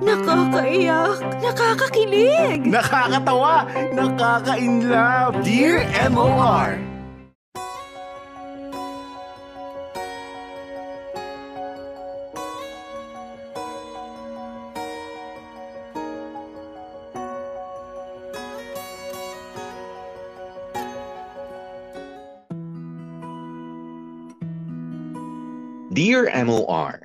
Nakakaiyak, nakakakilig, Nakakatawa, nakaka-inlove. Dear MOR. Dear MOR,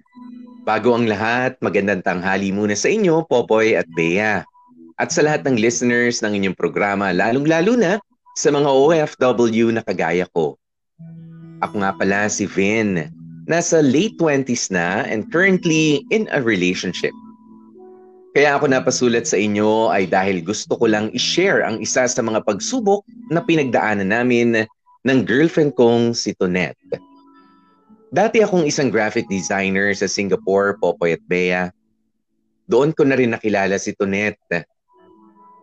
bago ang lahat, magandang tanghali muna sa inyo, Popoy at Bea. At sa lahat ng listeners ng inyong programa, lalong-lalo na sa mga OFW na kagaya ko. Ako nga pala si Vin, nasa late 20s na and currently in a relationship. Kaya ako napasulat sa inyo ay dahil gusto ko lang i-share ang isa sa mga pagsubok na pinagdaanan namin ng girlfriend kong si Tonette. Dati akong isang graphic designer sa Singapore, Popoy at Bea. Doon ko na rin nakilala si Tonette.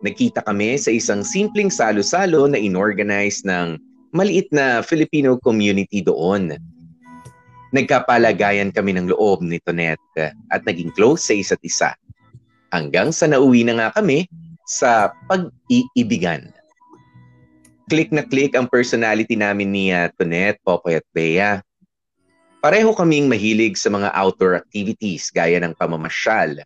Nagkita kami sa isang simpleng salo-salo na inorganize ng maliit na Filipino community doon. Nagkapalagayan kami ng loob ni Tonette at naging close sa isa't isa. Hanggang sa nauwi na nga kami sa pag-iibigan. Click na click ang personality namin ni Tonette, Popoy at Bea. Pareho kaming mahilig sa mga outdoor activities gaya ng pamamasyal.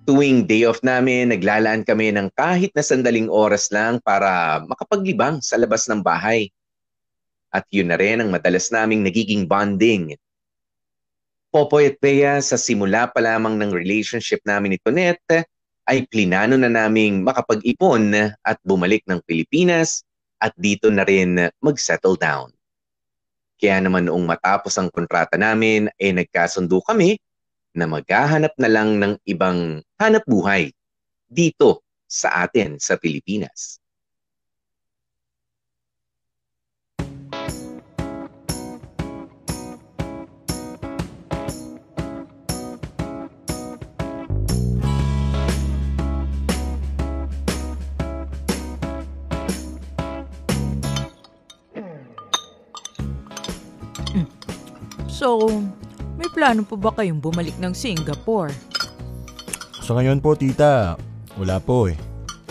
Tuwing day off namin, naglalaan kami ng kahit na sandaling oras lang para makapaglibang sa labas ng bahay. At yun na rin ang madalas naming nagiging bonding. Popoy at Bea, sa simula pa lamang ng relationship namin ni Tonette, ay plinano na naming makapag-ipon at bumalik ng Pilipinas at dito na rin mag-settle down. Kaya naman noong matapos ang kontrata namin, nagkasundo kami na maghahanap na lang ng ibang hanap buhay dito sa atin sa Pilipinas. So, may plano po ba kayong bumalik ng Singapore? Sa ngayon po, tita, wala po eh.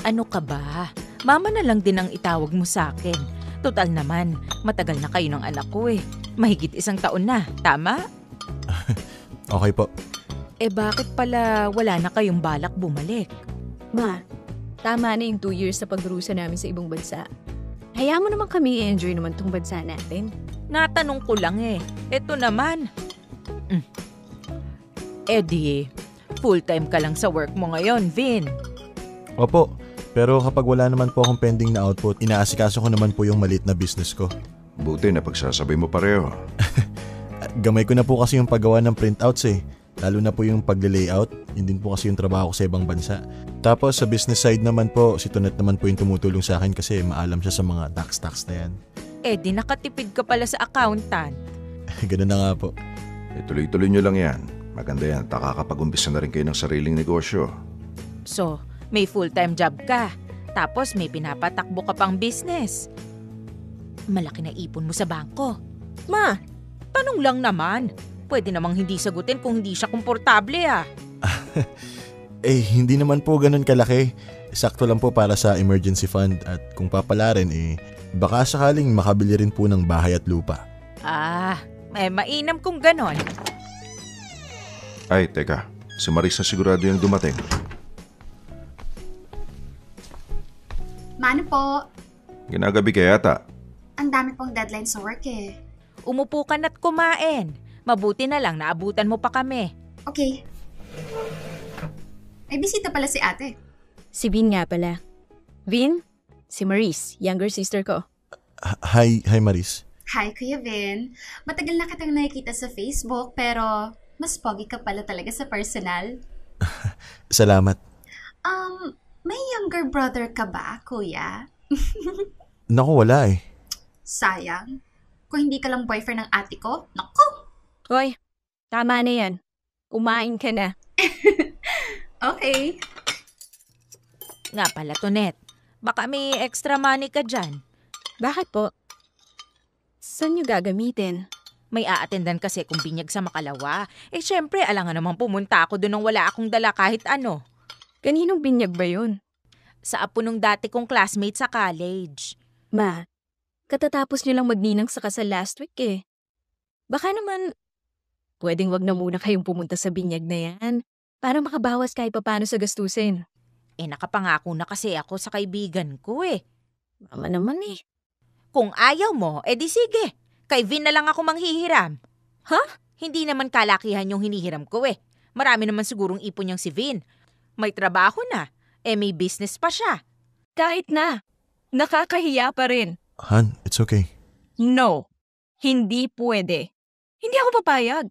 Ano ka ba? Mama na lang din ang itawag mo sa akin. Total naman, matagal na kayo ng anak ko eh. Mahigit 1 taon na, tama? Okay po. Bakit pala wala na kayong balak bumalik? Ma, tama na yung 2 years sa pagrusa namin sa ibang bansa. Hayaan mo naman kami i-enjoy naman tong bansa natin. Natanong ko lang eh. Eto naman. Di, full-time ka lang sa work mo ngayon, Vin. Opo, pero kapag wala naman po akong pending na output, inaasikaso ko naman po yung maliit na business ko. Buti na pagsasabay mo pareho. Gamay ko na po kasi yung paggawa ng printouts eh. Lalo na po yung pagle-layout, yun din po kasi yung trabaho ko sa ibang bansa. Tapos sa business side naman po, si Tonette naman po yung tumutulong sa akin kasi maalam siya sa mga tax na yan. Di nakatipid ka pala sa accountant. Ganun na nga po. Tuloy-tuloy nyo lang yan. Maganda yan, nakakapag-umpisa na rin kayo ng sariling negosyo. So, may full-time job ka. Tapos may pinapatakbo ka pang business. Malaki na ipon mo sa bangko. Ma, tanong lang naman. Pwede namang hindi sagutin kung hindi siya komportable ah. Hindi naman po ganun kalaki. Sakto lang po para sa emergency fund at kung papalarin baka sakaling makabili rin po ng bahay at lupa. Mainam kung ganon. Ay, teka. Si Maris na sigurado yung dumating. Mano po? Ginagabi ka yata. Ang dami pong deadline sa work eh. Umupo ka na't kumain. Mabuti na lang naabutan mo pa kami. Okay. May bisita pala si ate. Si Vin nga pala. Vin, si Maris, younger sister ko. Hi Maris. Hi, Kuya Vin. Matagal na kitang nakikita sa Facebook pero mas pogi ka pala talaga sa personal. Salamat. May younger brother ka ba, Kuya? Naku, wala eh. Sayang. Kung hindi ka lang boyfriend ng ate ko, naku! Hoy, tama na yan. Kumain ka na. Okay. Nga pala, Tonette. Baka may extra money ka dyan. Bakit po? Saan nyo gagamitin? May aatendan kasi kung binyag sa Makalawa. Syempre, alangan namang pumunta ako doon nang wala akong dala kahit ano. Kaninong binyag ba yun? Sa apo nung dati kong classmate sa college. Ma, katatapos niyo lang magninang sa kasal last week eh. Baka naman, pwedeng wag na muna kayong pumunta sa binyag na yan para makabawas kahit papano sa gastusin. Nakapangako na kasi ako sa kaibigan ko eh. Mama naman eh. Kung ayaw mo, di sige. Kay Vin na lang ako manghihiram. Ha? Hindi naman kalakihan yung hinihiram ko eh. Marami naman sigurong ipon niyang si Vin. May trabaho na. May business pa siya. Kahit na. Nakakahiya pa rin. Han, it's okay. No. Hindi pwede. Hindi ako papayag.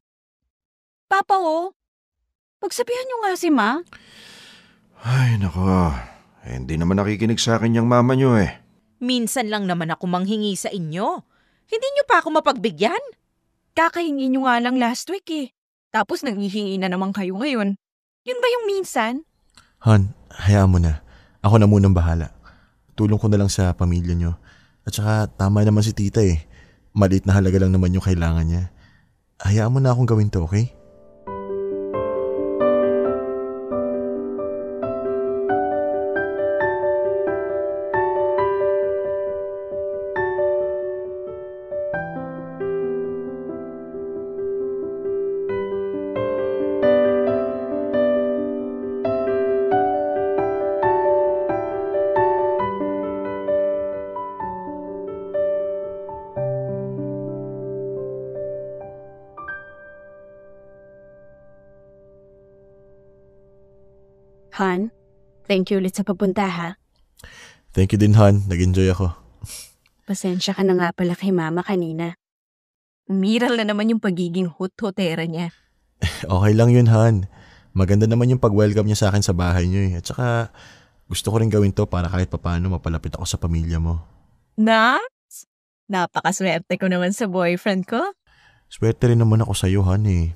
Papa pagsabihan niyo nga si Ma. Ay, nako. Hindi naman nakikinig sa akin yung mama niyo eh. Minsan lang naman ako manghingi sa inyo. Hindi niyo pa ako mapagbigyan? Kakahingi niyo nga lang last week eh. Tapos nanghihingi na naman kayo ngayon. Yun ba yung minsan? Han, hayaan mo na. Ako na munang bahala. Tulong ko na lang sa pamilya niyo. At saka tama naman si tita eh. Maliit na halaga lang naman yung kailangan niya. Hayaan mo na akong gawin to, okay? Han, thank you ulit sa pagpunta ha. Thank you din, Han. Nag-enjoy ako. Pasensya ka na nga pala kay Mama kanina. Umiral na naman yung pagiging hot-hotera niya. Okay lang yun, Han. Maganda naman yung pag-welcome niya sa akin sa bahay niyo eh. At saka gusto ko rin gawin to para kahit papano mapalapit ako sa pamilya mo. Napakaswerte ko naman sa boyfriend ko. Swerte rin naman ako sa'yo, Han eh.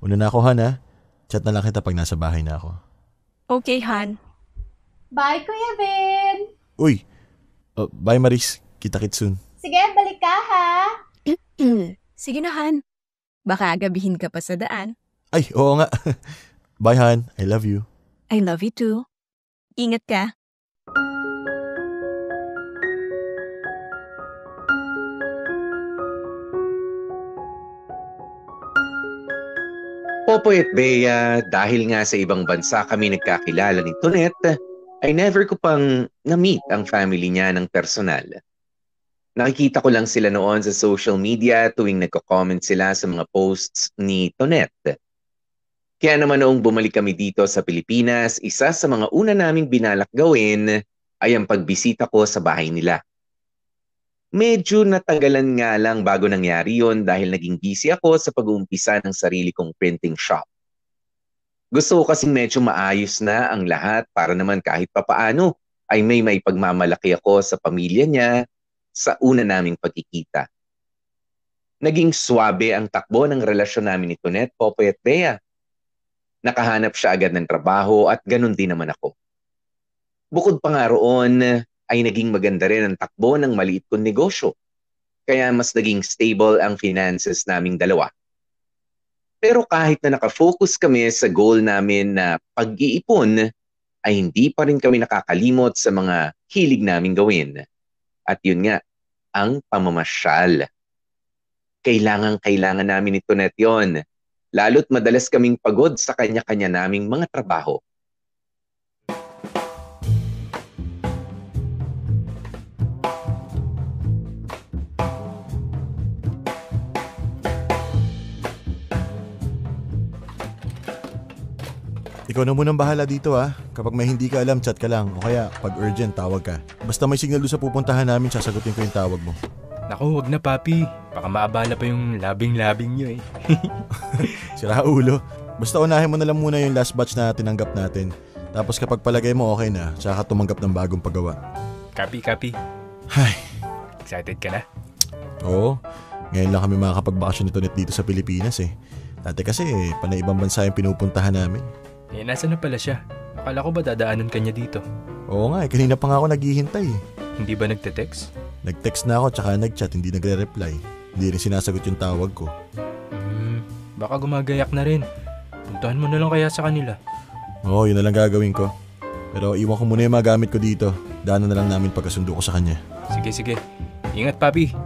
Una na ako, Han ha. Chat na lang kita pag nasa bahay na ako. Okay, Han. Bye, Kuya Ben! Uy! Bye, Maris. Kita-kits soon. Sige, balik ka ha! Sige na, Han. Baka gabihin ka pa sa daan. Ay, oo nga. Bye, Han. I love you. I love you too. Ingat ka. Popoy at Bea, dahil nga sa ibang bansa kami nagkakilala ni Tonette, ay never ko pang na-meet ang family niya ng personal. Nakikita ko lang sila noon sa social media tuwing nagko-comment sila sa mga posts ni Tonette. Kaya naman noong bumalik kami dito sa Pilipinas, isa sa mga una naming binalak gawin ay ang pagbisita ko sa bahay nila. Medyo natagalan nga lang bago nangyari yon dahil naging busy ako sa pag-uumpisa ng sarili kong printing shop. Gusto ko kasing medyo maayos na ang lahat para naman kahit papaano ay may pagmamalaki ako sa pamilya niya sa una naming pagkikita. Naging swabe ang takbo ng relasyon namin ni Tonette, Popoy at Bea. Nakahanap siya agad ng trabaho at ganun din naman ako. Bukod pa nga roon, ay naging maganda rin ang takbo ng maliit kong negosyo. Kaya mas naging stable ang finances naming dalawa. Pero kahit na nakafocus kami sa goal namin na pag-iipon, ay hindi pa rin kami nakakalimot sa mga hilig naming gawin. At yun nga, ang pamamasyal. Kailangan namin ni Tonette yun. Lalo't madalas kaming pagod sa kanya-kanya naming mga trabaho. Ikaw na munang bahala dito ha. Kapag may hindi ka alam, chat ka lang. O kaya, pag urgent, tawag ka. Basta may signal doon sa pupuntahan namin, sasagutin ko yung tawag mo. Naku, wag na papi. Baka maabala pa yung labing-labing nyo eh. Sira ulo. Basta unahin mo na lang muna yung last batch na tinanggap natin. Tapos kapag palagay mo okay na, tsaka tumanggap ng bagong paggawa. Copy. Hay. Excited ka na? Oo. Ngayon lang kami makakapagbakasyon ni Tonette dito sa Pilipinas eh. Dati kasi panay ibang bansa yung pinupuntahan namin. Nasaan na pala siya? Akala ko ba dadaanan ka niya dito? Oo nga kanina pa nga ako naghihintay eh. Hindi ba nagte-text? Nag-text na ako tsaka nag-chat, hindi nagre-reply. Hindi rin sinasagot yung tawag ko. Baka gumagayak na rin. Puntahan mo na lang kaya sa kanila. Oo, yun na lang gagawin ko. Pero iwan ko muna yung mga gamit ko dito. Daanan na lang namin pagkasundo ko sa kanya. Sige. Ingat, papi.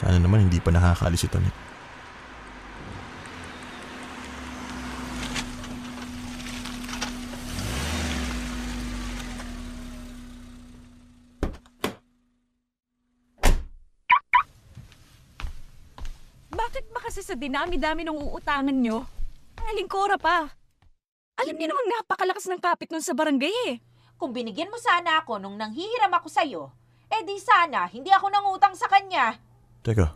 Sana naman hindi pa nakakaalis ito Net. Bakit ba kasi sa dinami-dami ng uutangan nyo? Alingkora pa. Alam niyo namang napakalakas ng kapit nun sa barangay eh. Kung binigyan mo sana ako nung nanghihiram ako sa'yo, di sana hindi ako nangutang sa kanya. Teka,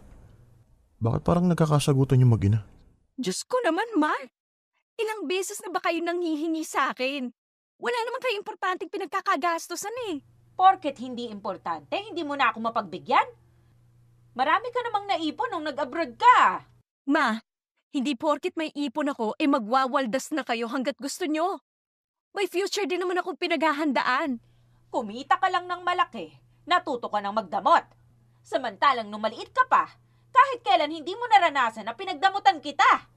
bakit parang nagkakasagutan yung mag-ina? Diyos ko naman, Mark. Ilang beses na ba kayo nanghihingi sa akin? Wala naman kayo importanteng pinagkakagastosan eh. Porket hindi importante, hindi mo na ako mapagbigyan? Marami ka namang naipon nung nag-abroad ka. Ma, hindi porket may ipon ako, magwawaldas na kayo hanggat gusto nyo. May future din naman akong pinaghahandaan. Kumita ka lang ng malaki, natuto ka ng magdamot. Samantalang nung maliit ka pa, kahit kailan hindi mo naranasan na pinagdamutan kita.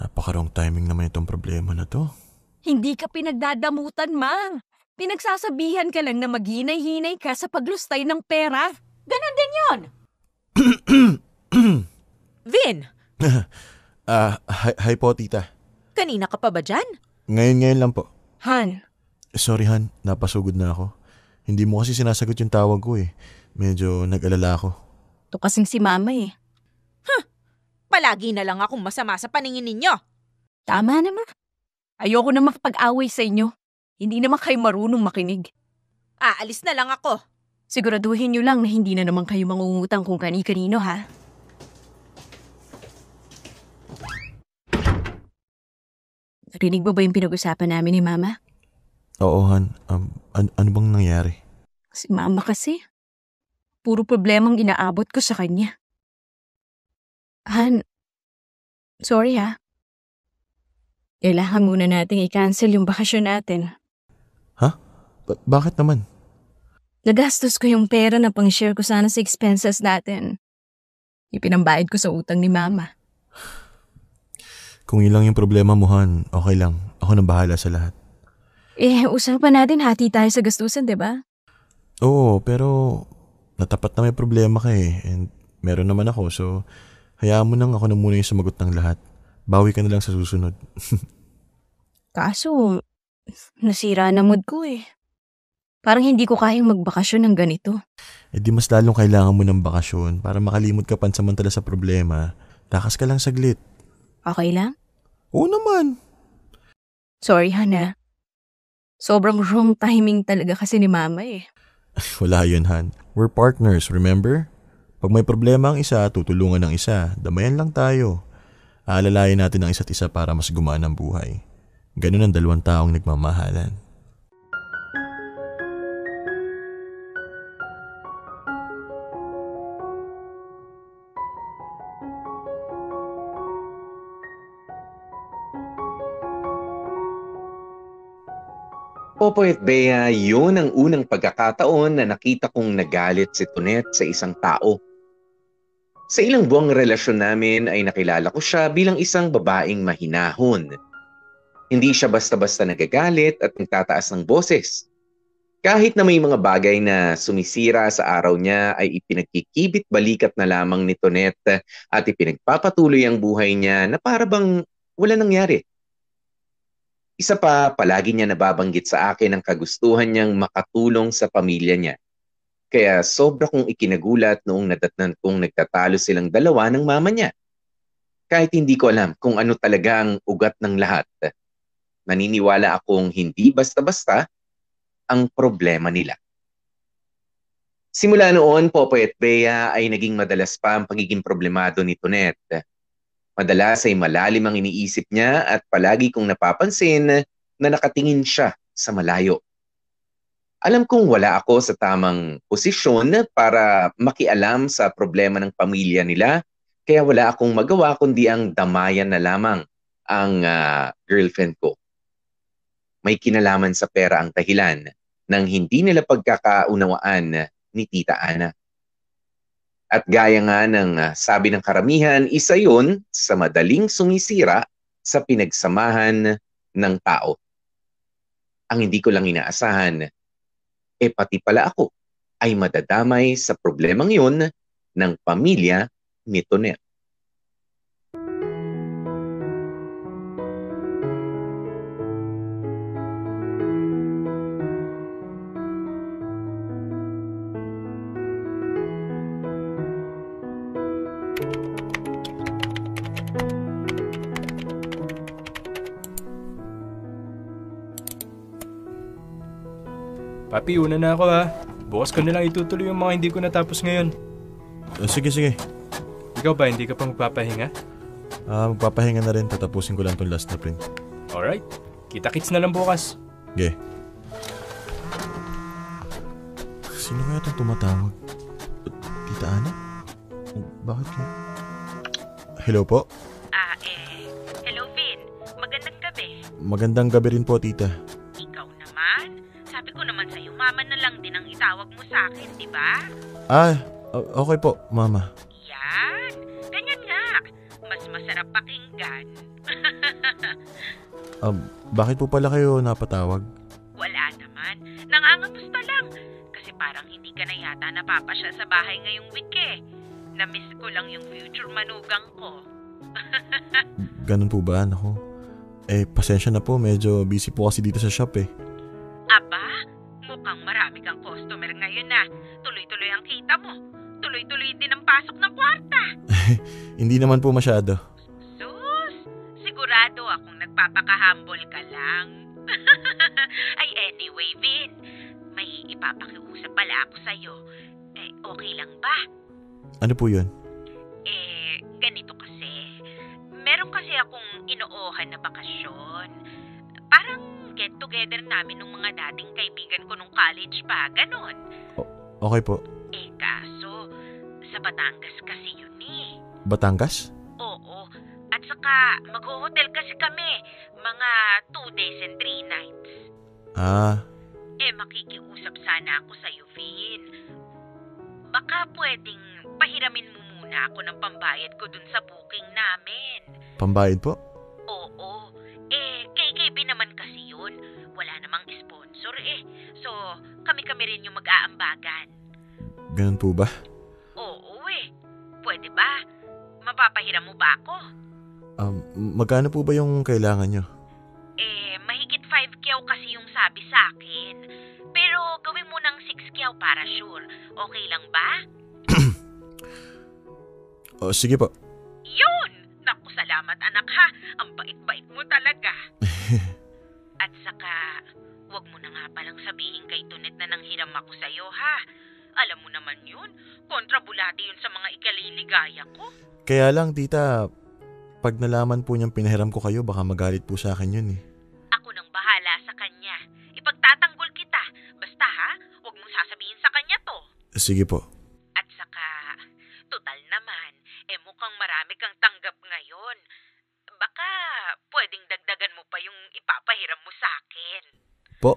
Napaka-wrong timing naman itong problema na to. Hindi ka pinagdadamutan, Ma. Pinagsasabihan ka lang na maghinay-hinay ka sa paglustay ng pera. Ganon din yon. Vin! Hi po, tita. Kanina ka pa ba dyan? Ngayon lang po. Han. Sorry, Han. Napasugod na ako. Hindi mo kasi sinasagot yung tawag ko eh. Medyo nag-alala ako. Ito kasing si Mama eh. Palagi na lang akong masama sa paningin ninyo. Tama naman. Ayoko na makapag-away sa inyo. Hindi naman kayo marunong makinig. Aalis na lang ako. Siguraduhin nyo lang na hindi na naman kayo mangungutang kung kani-kanino, ha? Narinig mo ba yung pinag-usapan namin ni Mama? Oo, Han. Ano bang nangyari? Si Mama kasi. Puro problemang inaabot ko sa kanya. Han, sorry ha. Kailangan muna nating i-cancel yung bakasyon natin. Ha? Bakit naman? Nagastos ko yung pera na pang-share ko sana sa expenses natin. Ipinambayad ko sa utang ni Mama. Kung ilang yung problema mo, Han, okay lang. Ako nang bahala sa lahat. Usapan natin hati tayo sa gastusan, diba? Oo, pero natapat na may problema ka eh. And meron naman ako, so hayaan mo nang ako na muna yung sumagot ng lahat. Bawi ka na lang sa susunod. Kaso, nasira na mood ko eh. Parang hindi ko kayang magbakasyon ng ganito. Di mas lalong kailangan mo ng bakasyon para makalimot ka pansamantala sa problema. Takas ka lang saglit. Okay lang? Oo naman. Sorry, Hana. Sobrang wrong timing talaga kasi ni Mama eh. Wala yun, Han. We're partners, remember? Pag may problema ang isa, tutulungan ng isa. Damayan lang tayo. Aalalayan natin ang isa't isa para mas gumaan ang buhay. Ganun ang dalawang taong nagmamahalan. Popoy at Bea, yun ang unang pagkakataon na nakita kong nagalit si Tonet sa isang tao. Sa ilang buwang relasyon namin ay nakilala ko siya bilang isang babaeng mahinahon. Hindi siya basta-basta nagagalit at nagtataas ng boses. Kahit na may mga bagay na sumisira sa araw niya ay ipinagkikibit balikat na lamang ni Tonet at ipinagpapatuloy ang buhay niya na para bang wala nangyari. Isa pa, palagi niya nababanggit sa akin ang kagustuhan niyang makatulong sa pamilya niya. Kaya sobra kong ikinagulat noong nadatnan kong nagtatalo silang dalawa ng mama niya. Kahit hindi ko alam kung ano talaga ang ugat ng lahat. Naniniwala akong hindi basta-basta ang problema nila. Simula noon, Popoy at Bea ay naging madalas pa ang pagiging problemado ni Tonet. Madalas ay malalim ang iniisip niya at palagi kong napapansin na nakatingin siya sa malayo. Alam kong wala ako sa tamang posisyon para makialam sa problema ng pamilya nila, kaya wala akong magawa kundi ang damayan na lamang ang girlfriend ko. May kinalaman sa pera ang dahilan ng hindi nila pagkakaunawaan ni Tita Ana. At gaya nga ng sabi ng karamihan, isa yun sa madaling sumisira sa pinagsamahan ng tao. Ang hindi ko lang inaasahan, pati pala ako ay madadamay sa problemang yun ng pamilya ni Tonet. Papi, una na ako ha. Bukas ko na lang itutuloy yung mga hindi ko natapos ngayon. Sige. Ikaw ba, hindi ka pa magpapahinga? Magpapahinga na rin. Tatapusin ko lang tong last na print. Alright. Kita-kits na lang bukas. Okay. Sino kaya itong tumatawag? Tita Ana? Bakit kaya? Hello po? Hello Vin. Magandang gabi. Magandang gabi rin po, tita. Ikaw naman. Sabi ko naman sa'yo, mama na lang din ang itawag mo sa akin, di ba? Okay po, mama. Yan. Ganyan nga. Mas masarap pakinggan. Bakit po pala kayo napatawag? Wala naman. Nangangamusta lang. Kasi parang hindi ka na yata napapasya sa bahay ngayong week eh. Na-miss ko lang yung future manugang ko. Ganun po ba? Naku. Pasensya na po. Medyo busy po kasi dito sa shop eh. Aba, mukhang marami kang customer ngayon na. Tuloy-tuloy ang kita mo. Tuloy-tuloy din ang pasok ng kwarta. Hindi naman po masyado. Sus, sigurado akong nagpapaka-humble ka lang. Ay anyway, Vin, may ipapakiusap pala ako sa'yo. Okay lang ba? Ano po yun? Ganito kasi. Meron kasi akong inoohan na bakasyon. Parang get-together namin ng mga dating kaibigan ko nung college pa, ganon. Okay po. Kaso, sa Batangas kasi yun eh. Batangas? Oo. At saka, mag-hotel kasi kami. Mga 2 days and 3 nights. Makikiusap sana ako sa'yo, Vin. Baka pwedeng pahiramin mo muna ako ng pambayad ko dun sa booking namin. Pambayad po? Oo. KKB naman kasi yun. Wala namang sponsor eh. So, kami-kami rin yung mag-aambagan. Ganun po ba? Oo eh. Pwede ba? Mapapahiram mo ba ako? Magkano po ba yung kailangan nyo? Mahigit 5 kyaw kasi yung sabi sa akin. Pero gawin mo ng 6 kyaw para sure. Okay lang ba? Sige po. Yun! Naku, salamat anak ha. Ang bait-bait mo talaga. At saka, wag mo na nga palang sabihin kay Tonet na nanghiram ako sa'yo ha. Alam mo naman yun, kontrabulati yun sa mga ikaliligaya ko. Kaya lang, tita, pag nalaman po niyang pinahiram ko kayo, baka magalit po sa akin yun eh. Ako nang bahala sa kanya. Ipagtatanggol kita. Basta ha, wag mong sasabihin sa kanya to. Sige po. At saka, total naman, mukhang marami kang tanggap ngayon. Baka pwedeng dagdagan mo pa yung ipapahiram mo sa akin. Po?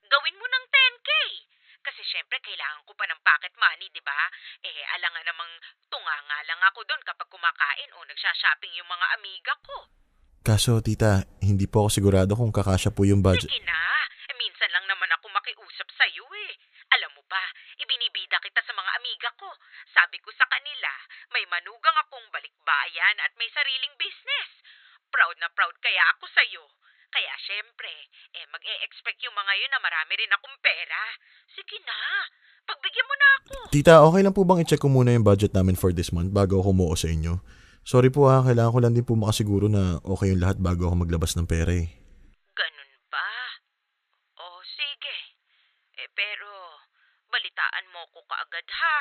Gawin mo ng 10K. Kasi syempre kailangan ko pa ng pocket money, di ba? Alangan namang tunganga lang ako doon kapag kumakain o nagsha-shopping yung mga amiga ko. Kaso tita, hindi po ako sigurado kung kakasya po yung budget. Sige na, minsan lang naman ako makiusap sa'yo eh. Alam mo ba, ibinibida kita sa mga amiga ko. Sabi ko sa kanila, may manugang akong balikbayan at may sariling business. Proud na proud kaya ako sa'yo. Kaya syempre, mag-e-expect yung mga yun na marami rin akong pera. Sige na, pagbigyan mo na ako. Tita, okay lang po bang i-check ko muna yung budget namin for this month bago ako umuo sa inyo? Sorry po ha, kailangan ko lang din po makasiguro na okay yung lahat bago ako maglabas ng pera eh. Ganun ba? Sige. Pero, balitaan mo ko kaagad ha.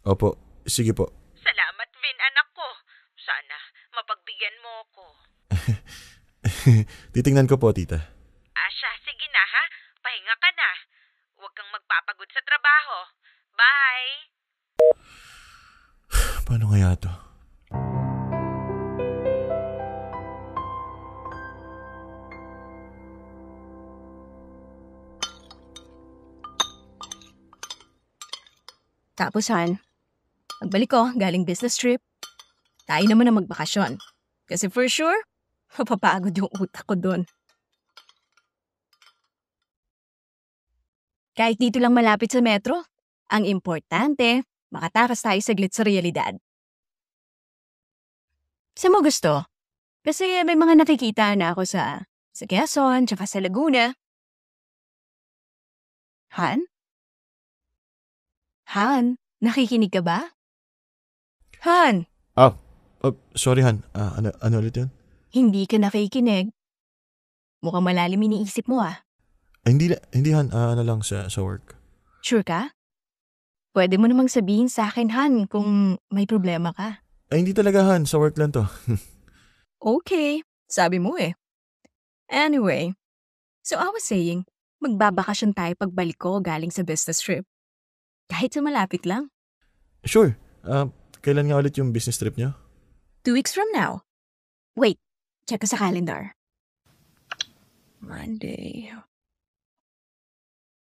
Opo, sige po. Salamat, Vin, anak ko. Sana pagbigyan mo ko. Titingnan ko po, tita. Siya, sige na ha. Pahinga ka na. Huwag kang magpapagod sa trabaho. Bye! Paano kaya to? Tapos Han, pagbalik ko galing business trip, tayo naman na magbakasyon. Kasi for sure, mapapagod yung utak ko doon. Kahit dito lang malapit sa metro, ang importante, makatakas tayo saglit sa realidad. Saan mo gusto? Kasi may mga nakikita na ako sa Quezon, tsaka sa Laguna. Han? Han, nakikinig ka ba? Han! Sorry Han, ano ulit yun? Hindi ka nakikinig. Mukhang malalim iniisip mo Hindi Han, ano lang sa work. Sure ka? Pwede mo namang sabihin sa akin, Han, kung may problema ka. Hindi talaga Han, sa work lang to. Okay, sabi mo Anyway, so I was saying, magbabakasyon tayo pagbalik ko galing sa business trip. Kahit sa malapit lang. Sure. Kailan nga ulit yung business trip niyo? 2 weeks from now. Wait, check ko sa calendar. Monday.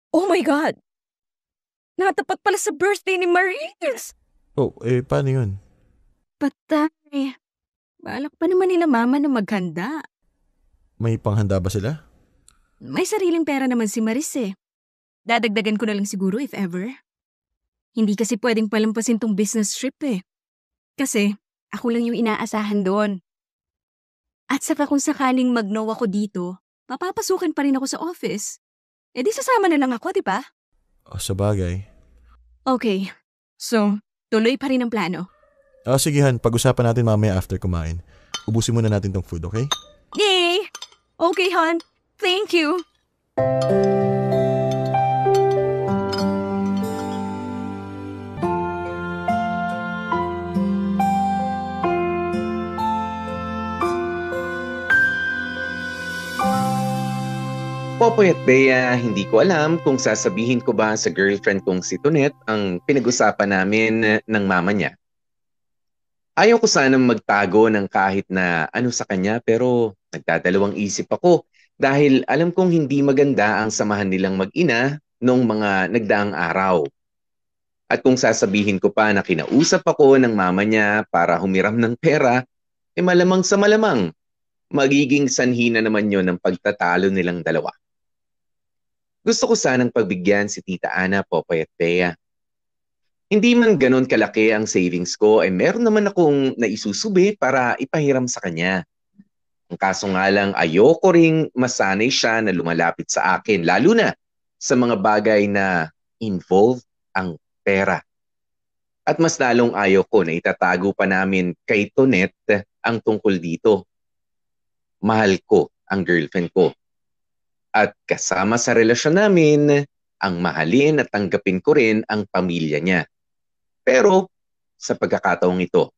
Oh my God! Natapat pala sa birthday ni Maris! Oh, paano yun? Patay. Balak pa naman nila mama na maghanda. May panghanda ba sila? May sariling pera naman si Maris Dadagdagan ko na lang siguro if ever. Hindi kasi pwedeng palampasin tong business trip Kasi ako lang yung inaasahan doon. At saka kung sakaling mag-no ako dito, papapasukan pa rin ako sa office. Di sasama na lang ako, di ba? Sa bagay. Okay. So, tuloy pa rin ang plano. Sige Han, pag-usapan natin mamaya after kumain. Ubusin muna natin tong food, okay? Yay! Okay Han, thank you! Popoy at Bea, hindi ko alam kung sasabihin ko ba sa girlfriend kong si Tonet ang pinag-usapan namin ng mama niya. Ayaw ko sanang magtago ng kahit na ano sa kanya pero nagdadalawang isip ako dahil alam kong hindi maganda ang samahan nilang mag-ina noong mga nagdaang araw. At kung sasabihin ko pa na kinausap ako ng mama niya para humiram ng pera, malamang sa malamang, magiging sanhi na naman yon ng pagtatalo nilang dalawa. Gusto ko sanang pagbigyan si Tita Ana, Popoy at Bea. Hindi man ganon kalaki ang savings ko, meron naman akong naisusubi para ipahiram sa kanya. Ang kaso nga lang, ayoko ring masanay siya na lumalapit sa akin, lalo na sa mga bagay na involve ang pera. At mas lalong ayoko na itatago pa namin kay Tonet ang tungkol dito. Mahal ko ang girlfriend ko. At kasama sa relasyon namin, ang mahalin at tanggapin ko rin ang pamilya niya. Pero sa pagkakataong ito,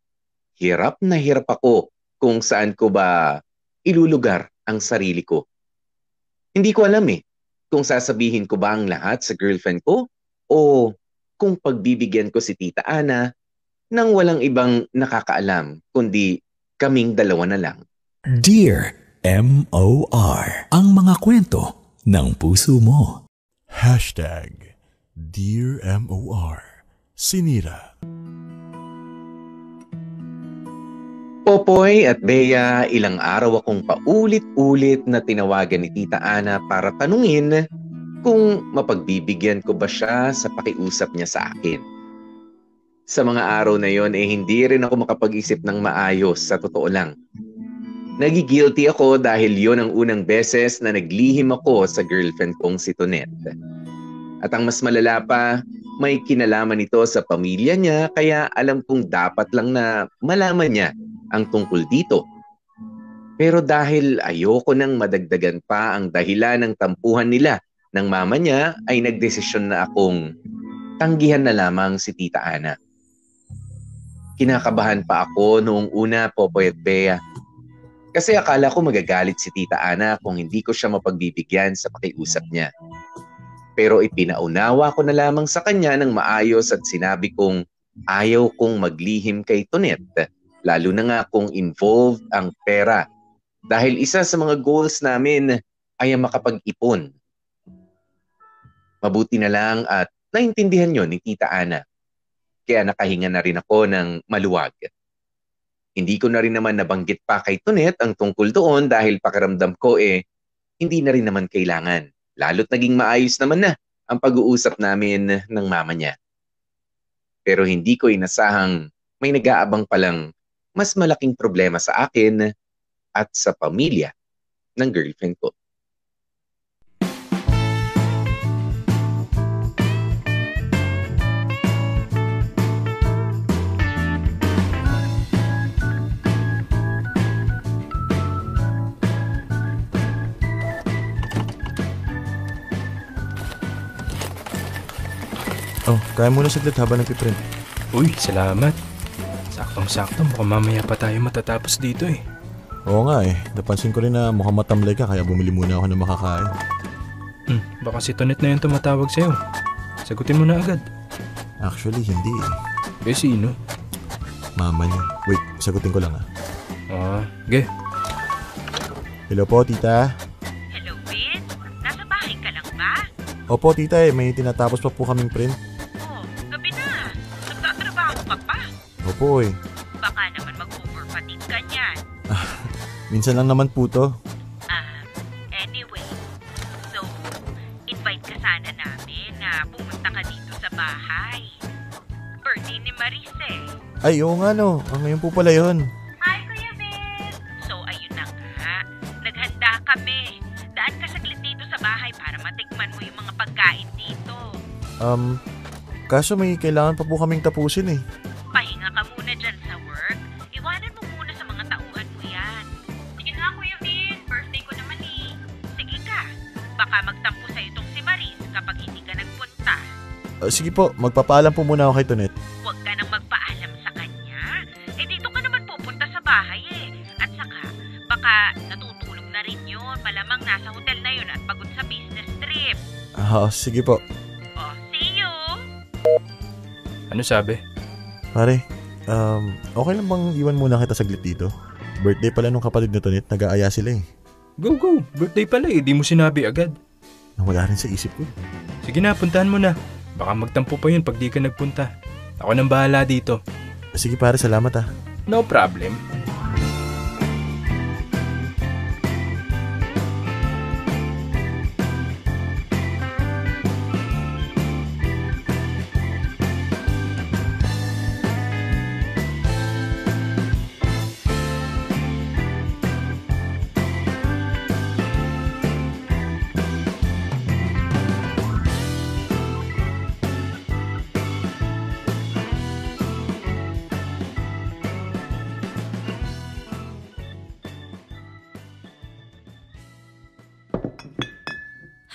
hirap na hirap ako kung saan ko ba ilulugar ang sarili ko. Hindi ko alam kung sasabihin ko ba ang lahat sa girlfriend ko o kung pagbibigyan ko si Tita Ana nang walang ibang nakakaalam kundi kaming dalawa na lang. Dear M.O.R. Ang mga kwento ng puso mo. Dear M.O.R. Sinira. Popoy at Bea, ilang araw akong paulit-ulit na tinawagan ni Tita Ana para tanungin kung mapagbibigyan ko ba siya sa pakiusap niya sa akin. Sa mga araw na yon hindi rin ako makapag-isip ng maayos, sa totoo lang. Nagigilty ako dahil yon ang unang beses na naglihim ako sa girlfriend kong si Tonet. At ang mas malala pa, may kinalaman ito sa pamilya niya kaya alam kong dapat lang na malaman niya ang tungkol dito. Pero dahil ayoko nang madagdagan pa ang dahilan ng tampuhan nila ng mama niya, ay nagdesisyon na akong tanggihan na lamang si Tita Ana. Kinakabahan pa ako noong una, Popoy at Bea. Kasi akala ko magagalit si Tita Ana kung hindi ko siya mapagbibigyan sa pakiusap niya. Pero ipinaunawa ko na lamang sa kanya ng maayos at sinabi kong ayaw kong maglihim kay Tonet, lalo na nga kung involved ang pera. Dahil isa sa mga goals namin ay ang makapag-ipon. Mabuti na lang at naintindihan yon ni Tita Ana. Kaya nakahinga na rin ako ng maluwag. Hindi ko na rin naman nabanggit pa kay Tonet ang tungkol doon dahil pakiramdam ko hindi na rin naman kailangan. Lalo't naging maayos naman na ang pag-uusap namin ng mama niya. Pero hindi ko inasahang may nag-aabang palang mas malaking problema sa akin at sa pamilya ng girlfriend ko. Oh, kaya muna saglit habang nagpiprint. Uy, salamat. Saktong-sakto, mukhang mamaya pa tayo matatapos dito eh. Oo nga napansin ko rin na mukhang matamlay ka kaya bumili muna ako ng makakain. Baka si Tonet na yung tumatawag sa'yo. Sagutin mo na agad. Actually, hindi Eh, sino? Mama niya. Wait, sagutin ko lang Ge. Hello po, tita. Hello, Vin? Nasa bahay ka lang ba? Opo, tita may tinatapos pa po kaming print. Oh, gabi na. Nagtatrabaho ka pa. Opo Baka naman mag-overfatigue ka niyan. Minsan lang naman po to. Anyway, so, invite ka sana namin na pumunta ka dito sa bahay. Birthday ni Maris Ay, oo nga ngayon po pala yun. Hi, Kuya Ben! So, ayun na nga. Naghanda kami. Daan ka saglit dito sa bahay para matikman mo yung mga pagkain dito. Kaso may kailangan pa po kaming tapusin Pahinga ka muna dyan sa work. Iwanan mo muna sa mga tauhan mo yan. Sige nga, Kuya Ben. Birthday ko naman Sige ka. Baka magtampo sa itong si Maris kapag hindi ka nagpunta. Sige po, magpapaalam po muna ako kay Tonet. Huwag ka nang magpaalam sa kanya. Dito ka naman pupunta sa bahay At saka, baka natutulog na rin yun. Malamang nasa hotel na yun at pagod sa business trip. Sige po. See you! Ano sabi? Pare, okay lang bang iwan muna kita saglit dito? Birthday pala nung kapatid na Tonet, nag-aaya sila Go! Birthday pala di mo sinabi agad. Wala rin sa isip ko. Sige na, puntahan mo na. Baka magtampo pa yun pag di ka nagpunta. Ako nang bahala dito. Sige pare, salamat No problem.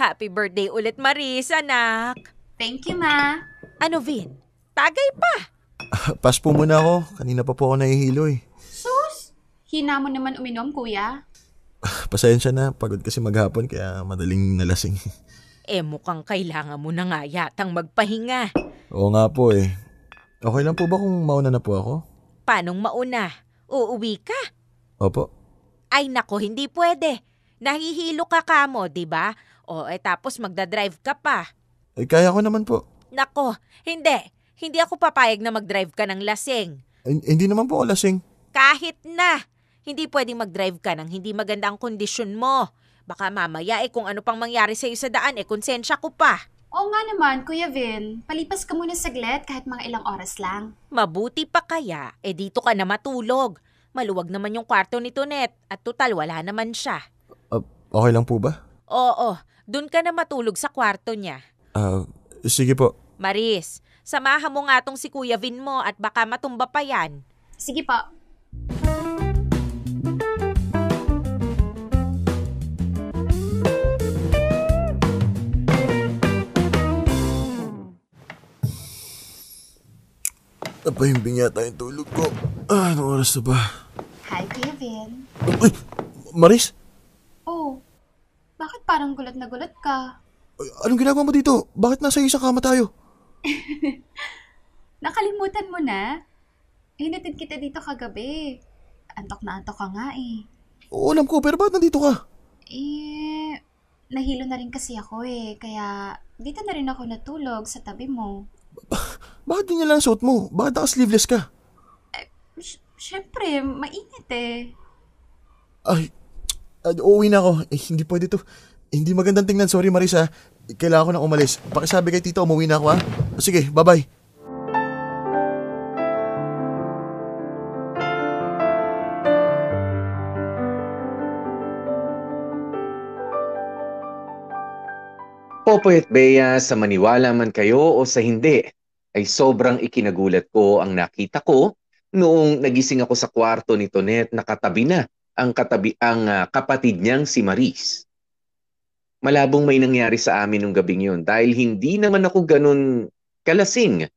Happy birthday ulit, Maris, anak. Thank you, Ma. Ano, Vin? Tagay pa. Pass po muna ako. Kanina pa po ako nahihilo Sus! Hina mo naman uminom, Kuya. Pasensya na. Pagod kasi maghapon kaya madaling nalasing. Mukhang kailangan mo na nga yatang magpahinga. Oo nga po Okay lang po ba kung mauna na po ako? Paanong mauna? Uuwi ka? Opo. Ay nako, hindi pwede. Nahihilo ka kamo, di ba? Tapos magdadrive ka pa. Kaya ko naman po. Nako, hindi. Hindi ako papayag na magdrive ka ng lasing. Hindi naman po ako lasing. Kahit na. Hindi pwedeng magdrive ka ng hindi maganda ang kondisyon mo. Baka mamaya kung ano pang mangyari sa'yo sa daan konsensya ko pa. Oo nga naman, Kuya Vin. Palipas ka muna saglit kahit mga ilang oras lang. Mabuti pa kaya, dito ka na matulog. Maluwag naman yung kwarto ni Tonet at total wala naman siya. Okay lang po ba? Oo, dun ka na matulog sa kwarto niya. Sige po. Maris, samahan mo nga tong si Kuya Vin mo at baka matumba pa yan. Sige po. Napahimbing yata yung tulog ko. Anong oras na ba? Hi, Kuya Vin. Ay, Maris? Oh, bakit parang gulat na gulat ka? Anong ginagawa mo dito? Bakit nasa isang kama tayo? Nakalimutan mo na? Hinatid kita dito kagabi. Antok na antok ka nga eh. Oo, alam ko, pero bakit nandito ka? Nahilo na rin kasi ako eh. Kaya dito na rin ako natulog sa tabi mo. Bakit ganyan lang suot mo? Bakit naka-sleeveless ka? Siyempre, mainit eh. Ay, uuwi na ako. Hindi pwede to. Hindi magandang tingnan. Sorry, Marisa. Kailangan ko nang umalis. Pakisabi kay tito, umuwi na ako ha. Sige, bye-bye. Popoy at Bea, sa maniwala man kayo o sa hindi, ay sobrang ikinagulat ko ang nakita ko noong nagising ako sa kwarto ni Tonet na katabi na ang kapatid niyang si Maris. Malabong may nangyari sa amin nung gabing yun dahil hindi naman ako ganun kalasing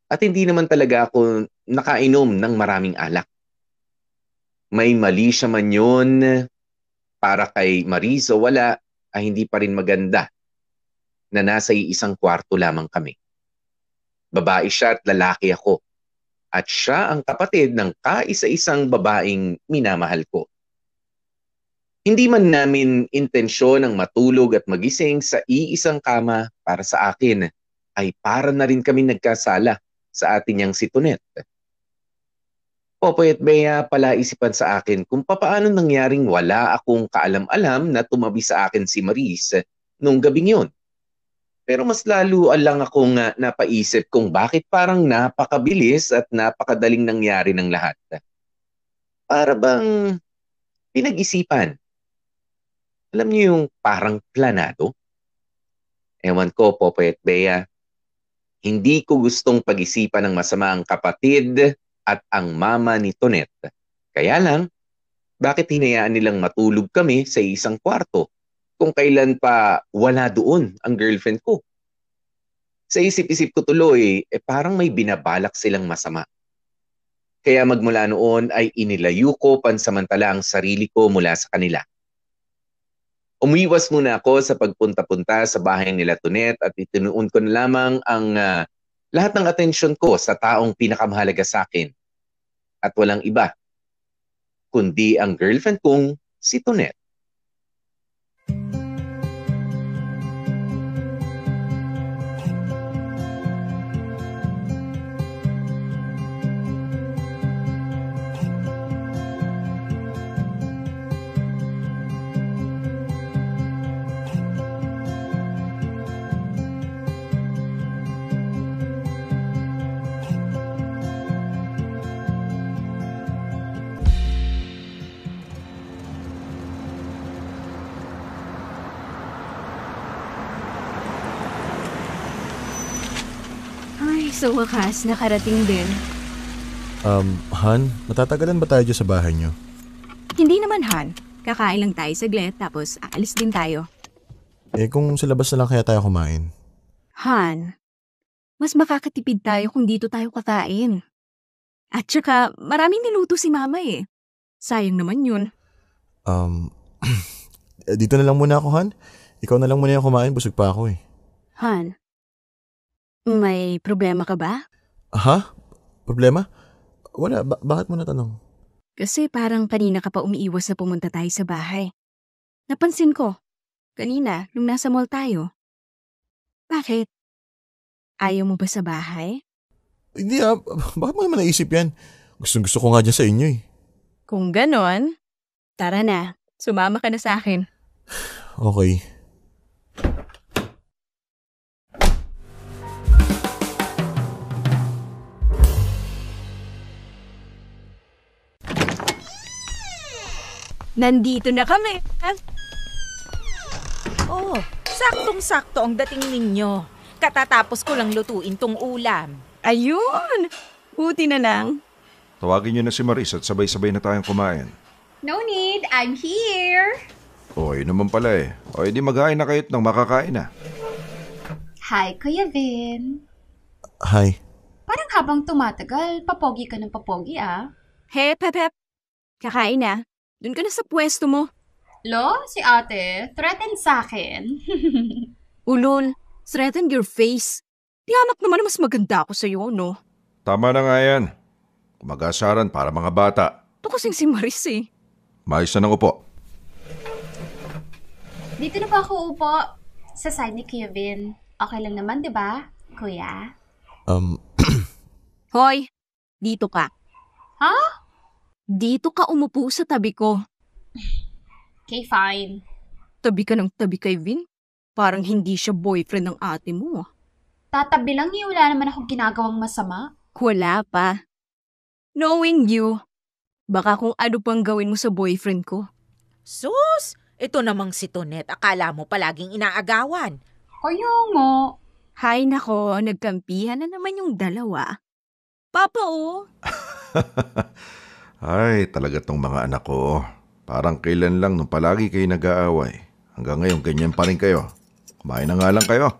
at hindi naman talaga ako nakainom ng maraming alak. May mali siya man yun para kay Maris o wala, ay hindi pa rin maganda na nasa isang kwarto lamang kami. Babae siya at lalaki ako. At siya ang kapatid ng kaisa-isang babaeng minamahal ko. Hindi man namin intensyon ang matulog at magising sa iisang kama para sa akin, ay para na rin kami nagkasala sa atin niyang si Tonet. Popoy at Bea, palaisipan sa akin kung papaano nangyaring wala akong kaalam-alam na tumabi sa akin si Maris nung gabing yun. Pero mas lalo lang akong napaisip kung bakit parang napakabilis at napakadaling nangyari ng lahat. Para bang pinag-isipan. Alam niyo yung parang planado? Ewan ko, Popoy at Bea. Hindi ko gustong pag-isipan ng masama ang kapatid at ang mama ni Tonet. Kaya lang, bakit hinayaan nilang matulog kami sa isang kwarto kung kailan pa wala doon ang girlfriend ko? Sa isip-isip ko tuloy, parang may binabalak silang masama. Kaya magmula noon ay inilayo ko pansamantala ang sarili ko mula sa kanila. Umiwas muna ako sa pagpunta-punta sa bahay nila Tonet at itinuon ko na lamang ang lahat ng atensyon ko sa taong pinakamahalaga sa akin. At walang iba, kundi ang girlfriend kong si Tonet. Sa wakas, nakarating din. Han, matatagalan ba tayo dyan sa bahay niyo? Hindi naman, Han. Kakain lang tayo saglit, tapos aalis din tayo. Kung sa labas na lang kaya tayo kumain? Han, mas makakatipid tayo kung dito tayo kakain. At saka, maraming niluto si Mama eh. Sayang naman yun. Dito na lang muna ako, Han. Ikaw na lang muna yung kumain, busog pa ako eh. Han, may problema ka ba? Ha? Problema? Wala, bakit mo natanong? Kasi parang kanina ka pa umiiwas na pumunta tayo sa bahay. Napansin ko, kanina, nung nasa mall tayo. Bakit? Ayaw mo ba sa bahay? Hindi bakit mo naman naisip yan? Gusto ko nga dyan sa inyo eh. Kung ganon, tara na, sumama ka na sa akin. Okay. Nandito na kami. Oh, saktong-sakto ang dating ninyo. Katatapos ko lang lutuin tong ulam. Ayun! Buti na lang. Tawagin niyo na si Maris at sabay-sabay na tayong kumain. No need, I'm here. O, yun naman pala eh. O, edi maghain na kayo't nang makakain na. Hi, Kuya Vin. Hi. Parang habang tumatagal, papogi ka ng papogi Hep, hep, hep. Kakain na. Doon ka na sa pwesto mo. Lo, si ate, threatened sa akin. Ulol, threaten your face. Tiyanak naman na mas maganda ako sa'yo, no? Tama na nga yan. Kumagasaran para mga bata. Ito kasing si Maris eh. Maayos na ng upo. Dito na ba ako upo? Sa side ni Kuya Vin. Okay lang naman, di ba, Kuya? Hoy, dito ka. Ha? Dito ka umupo sa tabi ko. Okay, fine. Tabi ka ng tabi kay Vin. Parang hindi siya boyfriend ng ate mo. Tatabi lang wala naman akong ginagawang masama. Wala pa. Knowing you, baka kung ano pang gawin mo sa boyfriend ko. Sus! Ito namang si Tonet, akala mo palaging inaagawan. Kaya nga. Hay nako, nagkampihan na naman yung dalawa. Papa, oh. Ay, talaga tong mga anak ko. Parang kailan lang nung palagi kayo nag-aaway. Hanggang ngayon, ganyan pa rin kayo. Kumain na nga lang kayo.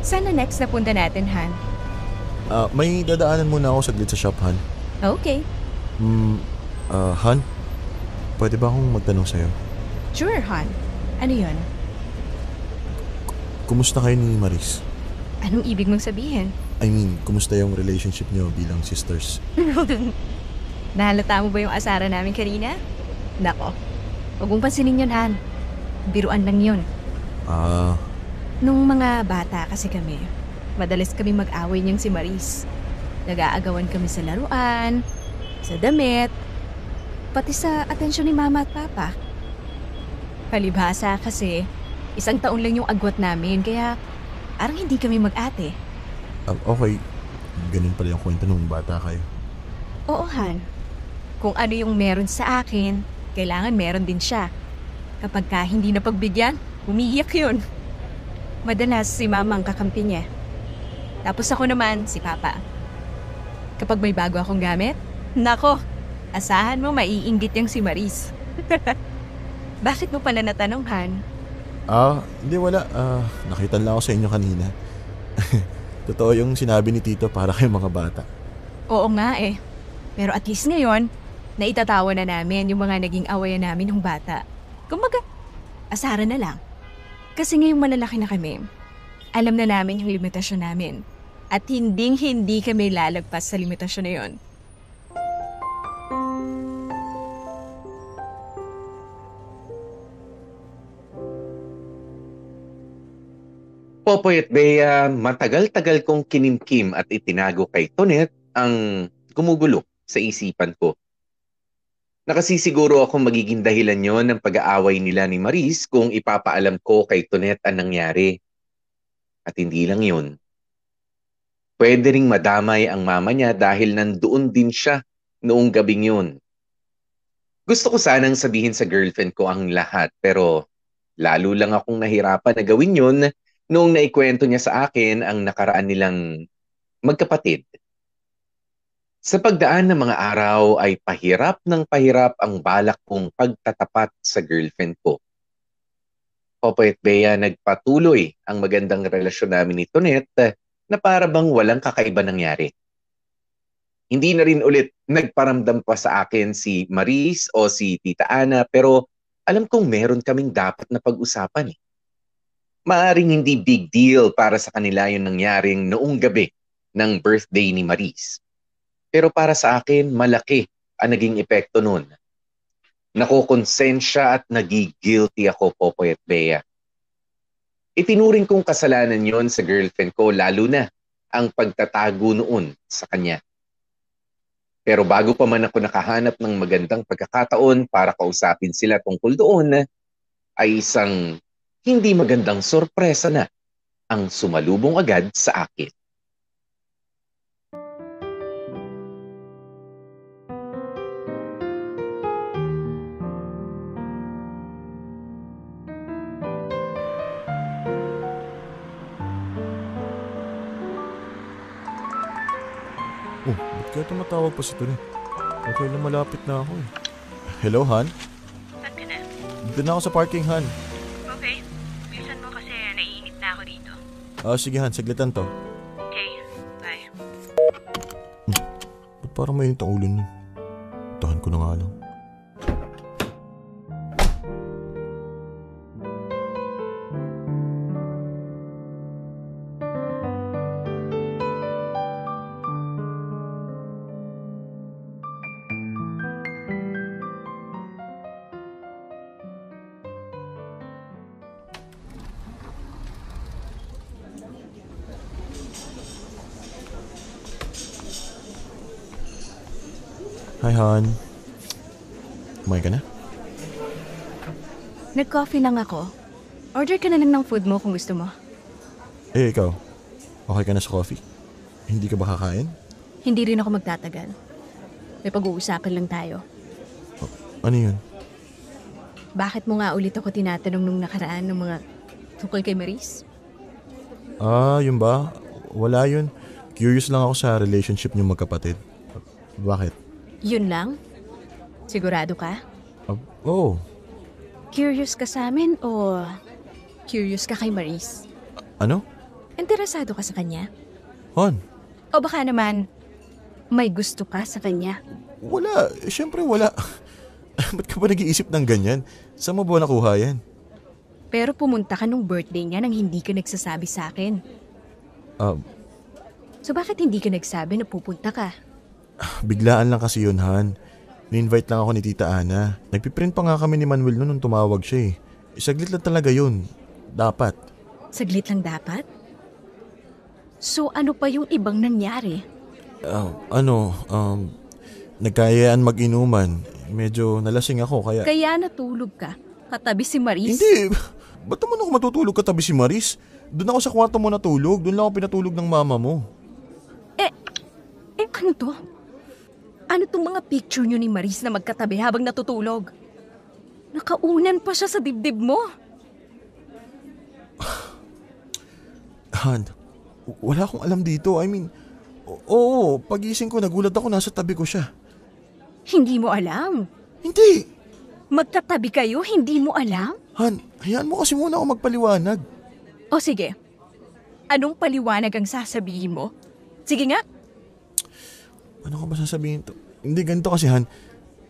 Saan na next na punta natin, Han? May dadaanan muna ako saglit sa shop, Han. Okay. Han? Pwede ba akong magtanong sa'yo? Sure, Han. Ano yon? Kumusta kayo ni Maris? Anong ibig mong sabihin? I mean, kumusta yung relationship niyo bilang sisters? Nahalata mo ba yung asara namin kanina? Nako. Huwag mong pansinin yun, Han. Biruan lang yun. Nung mga bata kasi kami, madalas kami mag-away niyang si Maris. Nag-aagawan kami sa laruan, sa damit, pati sa atensyon ni Mama at Papa. Palibhasa kasi, 1 taon lang yung agwat namin, kaya parang hindi kami mag-ate. Okay, ganun pala yung kwento nung bata kayo. Oo, Han. Kung ano yung meron sa akin, kailangan meron din siya. Kapag ka hindi napagbigyan, umiiyak yun. Madalas si Mama ang kakampi niya. Tapos ako naman, si Papa. Kapag may bago akong gamit, nako, asahan mo maiinggit yung si Maris. Bakit mo pala natanong, Han? Hindi wala. Nakita lang ako sa inyo kanina. Totoo yung sinabi ni Tito para kayong mga bata. Oo nga eh. Pero at least ngayon, naitatawa na namin yung mga naging awayan namin ng bata. Kumbaga, asaran na lang. Kasi ngayong malalaki na kami, alam na namin yung limitasyon namin. At hindi kami lalagpas sa limitasyon na yon. Popoy at Bea, matagal-tagal kong kinimkim at itinago kay Tonet ang gumugulo sa isipan ko. Nakasisiguro akong magiging dahilan yon ng pag-aaway nila ni Maris kung ipapaalam ko kay Tonet ang nangyari. At hindi lang yun. Pwede ring madamay ang mama niya dahil nandoon din siya noong gabing yun. Gusto ko sanang sabihin sa girlfriend ko ang lahat pero lalo lang akong nahirapan na gawin yun noong naikwento niya sa akin ang nakaraan nilang magkapatid. Sa pagdaan ng mga araw ay pahirap ng pahirap ang balak kong pagtatapat sa girlfriend ko. Popoy at Bea, nagpatuloy ang magandang relasyon namin ni Tonet na para bang walang kakaiba nangyari. Hindi na rin ulit nagparamdam pa sa akin si Maris o si Tita Ana pero alam kong meron kaming dapat na pag-usapan. Maaring hindi big deal para sa kanila yung nangyaring noong gabi ng birthday ni Maris. Pero para sa akin, malaki ang naging epekto nun. Nakokonsensya at nagigilty ako, Popoy at Bea. Itinuring kong kasalanan yon sa girlfriend ko, lalo na ang pagtatago noon sa kanya. Pero bago pa man ako nakahanap ng magandang pagkakataon para kausapin sila tungkol doon, ay isang hindi magandang sorpresa na ang sumalubong agad sa akin. kaya tumatawag pa si Tonet? Okay lang, malapit na ako eh. Hello, Han? Saan ka na? Dito na ako sa parking, Han. Okay. Bilisan mo kasi naiinit na ako dito. Sige, Han. Saglitan to. Okay. Bye. Ba't parang mainit ang ulo nun? Tahan ko na nga lang. Hi, Han. Kumain ka na? Nag-coffee lang ako. Order ka na lang ng food mo kung gusto mo. Ikaw. Okay ka na sa coffee? Hindi ka ba kakain? Hindi rin ako magtatagal. May pag-uusapan lang tayo. Ano yun? Bakit mo nga ulit ako tinatanong nung nakaraan ng mga tungkol kay Maris? Yun ba? Wala yun. Curious lang ako sa relationship niyo magkapatid. Bakit? Yun lang? Sigurado ka? Oo. Curious ka sa amin o curious ka kay Maris? Ano? Interesado ka sa kanya? Han? O baka naman may gusto ka sa kanya? Wala. Siyempre wala. Ba't ka ba nag-iisip ng ganyan? Saan mo ba nakuha yan? Pero pumunta ka nung birthday niya nang hindi ka nagsasabi sa akin. So bakit hindi ka nagsabi na pupunta ka? Biglaan lang kasi yun, Han. Ni-invite lang ako ni Tita Ana. Nagpiprint pa nga kami ni Manuel nung tumawag siya eh. Saglit lang talaga yun. Dapat. Saglit lang dapat? So ano pa yung ibang nangyari? Nagkayaan mag-inuman. Medyo nalasing ako kaya... Kaya natulog ka? Katabi si Maris? Hindi. Ba't naman ako matutulog katabi si Maris? Doon ako sa kwarto mo natulog. Doon lang ako pinatulog ng mama mo. Ano to? Ano tong mga picture nyo ni Maris na magkatabi habang natutulog? Nakaunan pa siya sa dibdib mo. Han, wala akong alam dito. Oo, pagising ko nagulat ako nasa tabi ko siya. Hindi mo alam? Hindi. Magkatabi kayo, hindi mo alam? Han, hayaan mo kasi muna ako magpaliwanag. O sige, anong paliwanag ang sasabihin mo? Sige nga. Ano ka ba sasabihin to? Hindi, ganito kasi Han.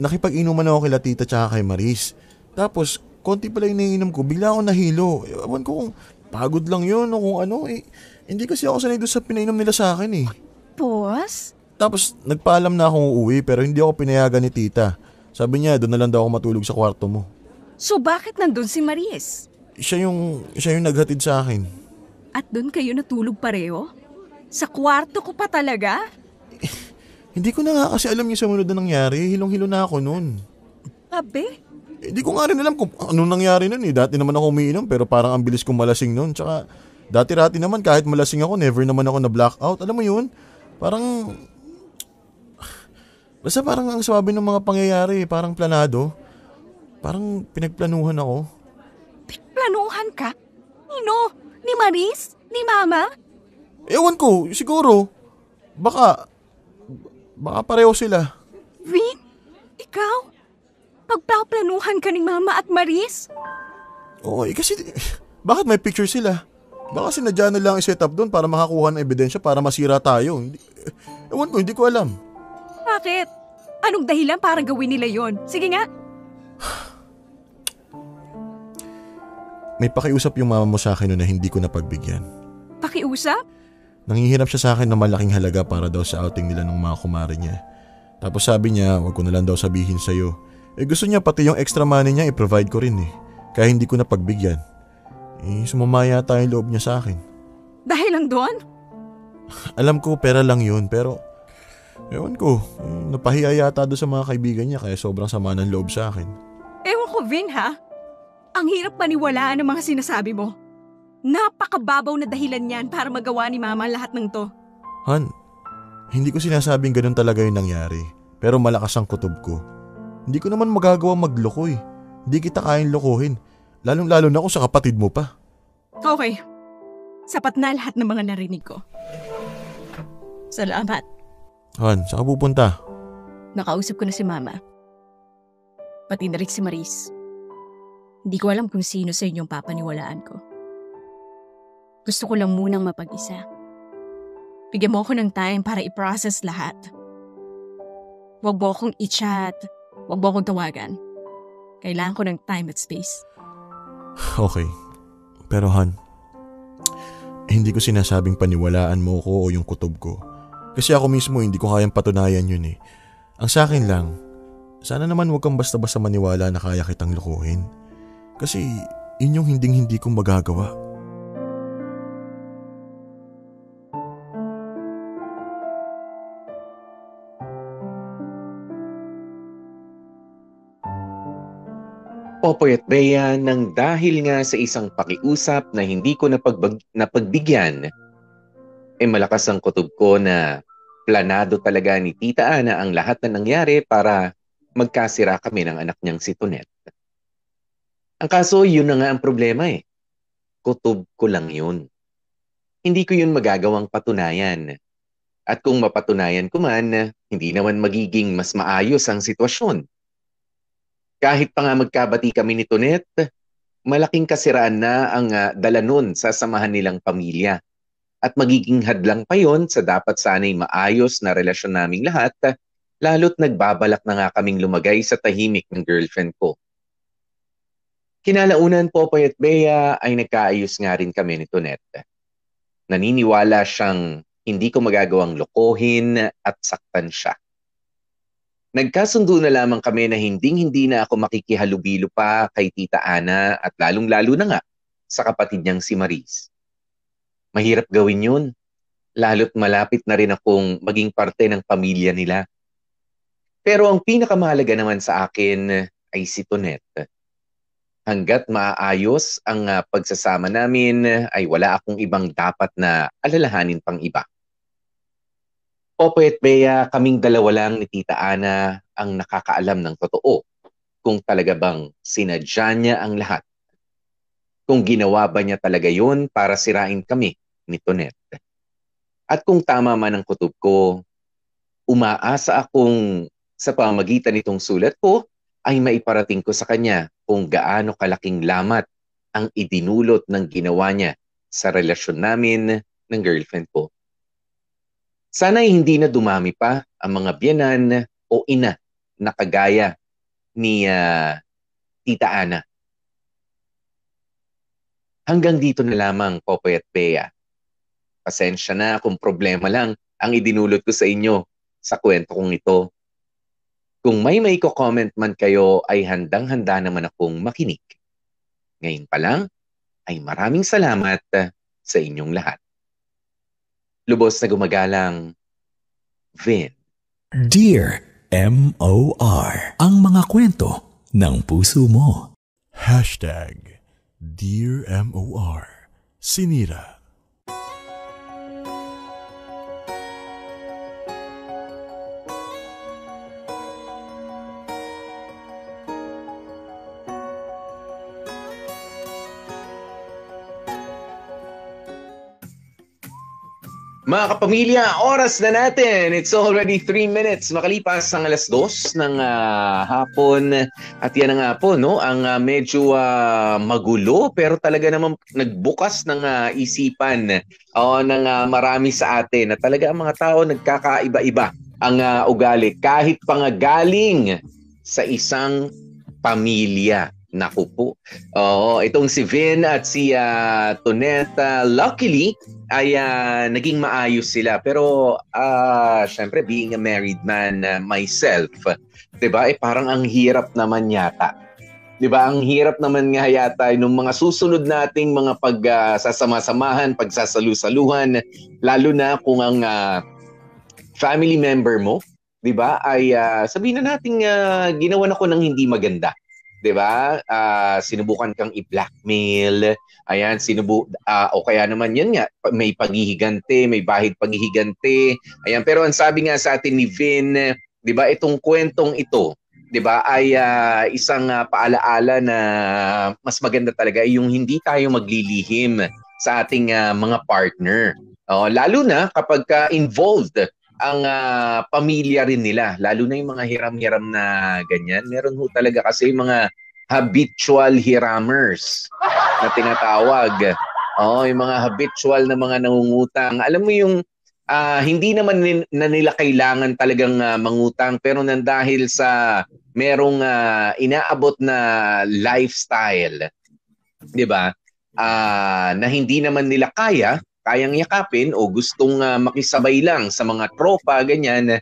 Nakipag-inuman ako kila Tita tsaka kay Maris. Tapos, konti pala yung naiinom ko. Bigla ako nahilo. Ewan ko kung pagod lang yun o kung ano. Hindi kasi ako sanay doon sa pinainom nila sa akin eh. Tapos? Tapos, nagpaalam na akong uuwi pero hindi ako pinayagan ni Tita. Sabi niya, doon na lang daw ako matulog sa kwarto mo. So bakit nandun si Maris? Siya yung naghatid sa akin. At doon kayo natulog pareho? Sa kwarto ko pa talaga? Hindi ko na nga kasi alam yung sumunod na nangyari. Hilong-hilo na ako noon. Abe? Hindi ko nga rin alam kung anong nangyari noon eh. Dati naman ako umiinom pero parang ang bilis kong malasing noon. Tsaka dati-rati naman kahit malasing ako, never naman ako na blackout. Alam mo yun? Parang... Basta parang ang sabi ng mga pangyayari, parang planado. Parang pinagplanuhan ako. Pinagplanuhan ka? Nino? Ni Maris? Ni Mama? Ewan ko, siguro. Baka pareho sila. Vin? Ikaw? Pagpaplanuhan ka ni Mama at Maris? Oo, kasi bakit may picture sila? Baka sinadya na lang i-set up doon para makakuha ng ebidensya para masira tayo. Ewan ko, hindi ko alam. Bakit? Anong dahilan para gawin nila yon? Sige nga. May pakiusap yung mama mo sa akin noon na hindi ko napagbigyan. Pakiusap? Nanghihiram siya sa akin ng malaking halaga para daw sa outing nila ng mga kumare niya. Tapos sabi niya, wag ko na lang daw sabihin sa'yo. Gusto niya pati yung extra money niya i-provide ko rin eh. Kaya hindi ko napagbigyan. Sumamaya tayo yung loob niya sa akin. Dahil lang doon? Alam ko pera lang yun pero ewan ko, napahiya yata doon sa mga kaibigan niya kaya sobrang sama ng loob sa akin. Ewan ko Vin ha? Ang hirap paniwalaan ng mga sinasabi mo. Napakababaw na dahilan yan para magawa ni Mama lahat ng to. Han, hindi ko sinasabing ganun talaga yung nangyari. Pero malakas ang kutob ko. Hindi ko naman magagawa magloko eh. Hindi kita kayang lokohin. Lalong-lalo na ako sa kapatid mo pa. Okay. Sapat na lahat ng mga narinig ko. Salamat. Han, saan ka pupunta? Nakausap ko na si Mama. Pati na rin si Maris. Hindi ko alam kung sino sa inyong papaniwalaan ko. Gusto ko lang munang mapag-isa. Bigyan mo ako ng time para i-process lahat. Huwag mo akong i-chat. Huwag mo akong tawagan. Kailangan ko ng time at space. Okay. Pero Han, hindi ko sinasabing paniwalaan mo ko o yung kutob ko. Kasi ako mismo hindi ko kayang patunayan yun eh. Ang sa akin lang, sana naman huwag kang basta-basta maniwala na kaya kitang lukuhin. Kasi yun yung hinding-hindi kong magagawa. Popoy at Bea, nang dahil nga sa isang pakiusap na hindi ko napagbigyan, malakas ang kutob ko na planado talaga ni Tita Ana ang lahat na nangyari para magkasira kami ng anak niyang si Tonet. Ang kaso, yun na nga ang problema eh. Kutob ko lang yun. Hindi ko yun magagawang patunayan. At kung mapatunayan ko man, hindi naman magiging mas maayos ang sitwasyon. Kahit pa nga magkabati kami ni Tonet, malaking kasiraan na ang dala nun sa samahan nilang pamilya. At magiging hadlang pa yon sa dapat sana'y maayos na relasyon naming lahat, lalo't nagbabalak na nga kaming lumagay sa tahimik ng girlfriend ko. Kinalaunan, Popoy at Bea, ay nagkaayos nga rin kami ni Tonet. Naniniwala siyang hindi ko magagawang lokohin at saktan siya. Nagkasundo na lamang kami na hindi na ako makikihalubilo pa kay Tita Ana at lalong-lalo na nga sa kapatid niyang si Maris. Mahirap gawin yun, lalo't malapit na rin akong maging parte ng pamilya nila. Pero ang pinakamahalaga naman sa akin ay si Tonet. Hanggat maaayos ang pagsasama namin ay wala akong ibang dapat na alalahanin pang iba. Popoy at Bea, kaming dalawa lang ni Tita Ana ang nakakaalam ng totoo kung talaga bang sinadya niya ang lahat. Kung ginawa ba niya talaga yun para sirain kami ni Tonet. At kung tama man ang kutob ko, umaasa akong sa pamagitan nitong sulat ko ay maiparating ko sa kanya kung gaano kalaking lamat ang idinulot ng ginawa niya sa relasyon namin ng girlfriend ko. Sana'y hindi na dumami pa ang mga biyenan o ina na kagaya ni Tita Ana. Hanggang dito na lamang, Popoy at Bea. Pasensya na kung problema lang ang idinulot ko sa inyo sa kwento kong ito. Kung may ko-comment man kayo ay handang-handa naman akong makinig. Ngayon pa lang ay maraming salamat sa inyong lahat. Lubos na gumagalang, Vin. Dear M.O.R. Ang mga kwento ng puso mo. Dear M.O.R. Sinira. Mga kapamilya, oras na natin. It's already 3 minutes makalipas ang 2:00 ng hapon. At yan na nga po, no? Ang medyo magulo pero talaga naman nagbukas ng isipan ng marami sa atin na talaga ang mga tao nagkakaiba-iba ang ugali. Kahit pa nga galing sa isang pamilya. Naku po. Itong si Vin at si Tonet, luckily, ay naging maayos sila. Pero, syempre, being a married man myself, diba? Parang ang hirap naman yata. Diba? Ang hirap naman nga yata nung mga susunod nating mga pagsasama-samahan, pagsasalu-saluhan, lalo na kung ang family member mo, diba? Ay sabihin na natin ginawa na ko ng hindi maganda. Diba? Sinubukan kang i-blackmail, ayan, o kaya naman yan nga, may paghihigante, may bahid paghihigante, ayan, pero ang sabi nga sa atin ni Vin, diba, itong kwentong ito, diba, ay isang paalaala na mas maganda talaga yung hindi tayo maglilihim sa ating mga partner. Lalo na kapag involved pamilya rin nila, lalo na yung mga hiram-hiram na ganyan. Meron ho talaga kasi mga habitual hiramers na tinatawag. Yung mga habitual na mga nangungutang. Alam mo yung hindi naman na nila kailangan talagang mangutang, pero dahil sa merong inaabot na lifestyle, 'di ba? Na hindi naman nila kayang yakapin o gustong makisabay lang sa mga tropa, ganyan,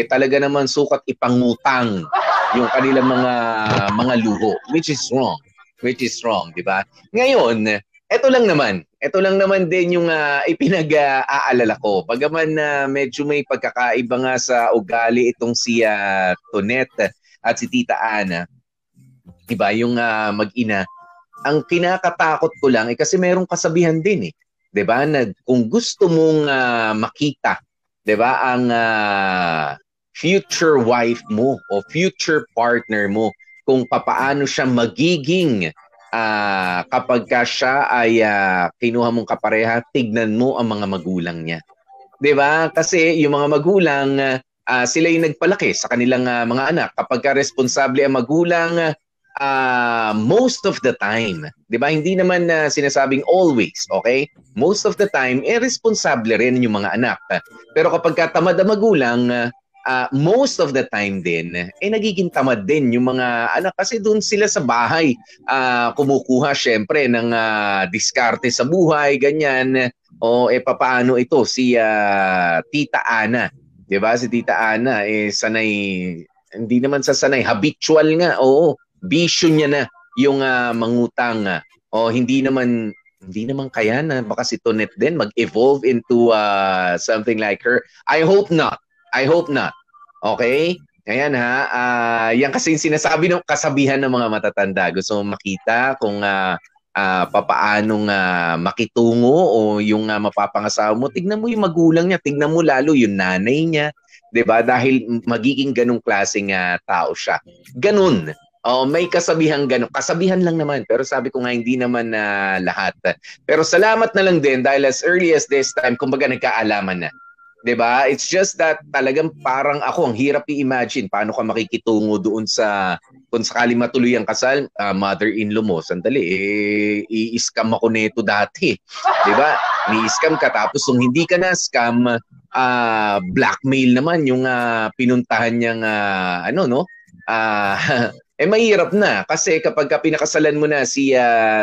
talaga naman sukat ipangutang yung kanilang mga luho, which is wrong, di ba? Ngayon, ito lang naman din yung ipinag-aalala ko. Pagaman medyo may pagkakaiba nga sa ugali itong si Tonette at si Tita Ana, di ba, yung mag-ina, ang kinakatakot ko lang kasi merong kasabihan din 'di ba, na kung gusto mong makita, 'di ba, ang future wife mo o future partner mo, kung papaano siya magiging kapag siya ay kinuha mong kapareha, tignan mo ang mga magulang niya. 'Di ba? Kasi yung mga magulang, sila yung nagpalaki sa kanilang mga anak. Kapag responsable ang magulang, most of the time, 'di ba? Hindi naman sinasabing always, okay? Most of the time, responsable rin yung mga anak. Pero kapag tamad ang magulang, most of the time din, nagiging tamad din yung mga anak kasi doon sila sa bahay kumukuha syempre ng diskarte sa buhay, ganyan. O papaano ito si Tita Ana, 'di ba? Si Tita Ana sanay, hindi naman sa sanay, habitual nga, bisyo niya na yung mangutang. Hindi naman kaya na baka si Tonette din mag-evolve into something like her. I hope not. Okay? Ayan yan kasi sinasabi ng kasabihan ng mga matatanda. Gusto mong makita kung papaanong makitungo o yung mapapangasawa mo. Tignan mo yung magulang niya. Tignan mo lalo yung nanay niya. 'Di ba? Dahil magiging ganung klaseng tao siya. Ganun. May kasabihan ganun. Kasabihan lang naman. Pero sabi ko nga, hindi naman lahat. Pero salamat na lang din dahil as early as this time, kumbaga nagkaalaman na. 'Di ba? It's just that talagang parang ako, ang hirap i-imagine paano ka makikitungo doon sa, kung sakali matuloy ang kasal, mother-in-law mo. Sandali, i-scam ako nito dati. 'Di ba? Ni-scam ka tapos kung hindi ka na scam, blackmail naman yung pinuntahan niyang mahirap na kasi kapag pinakasalan mo na si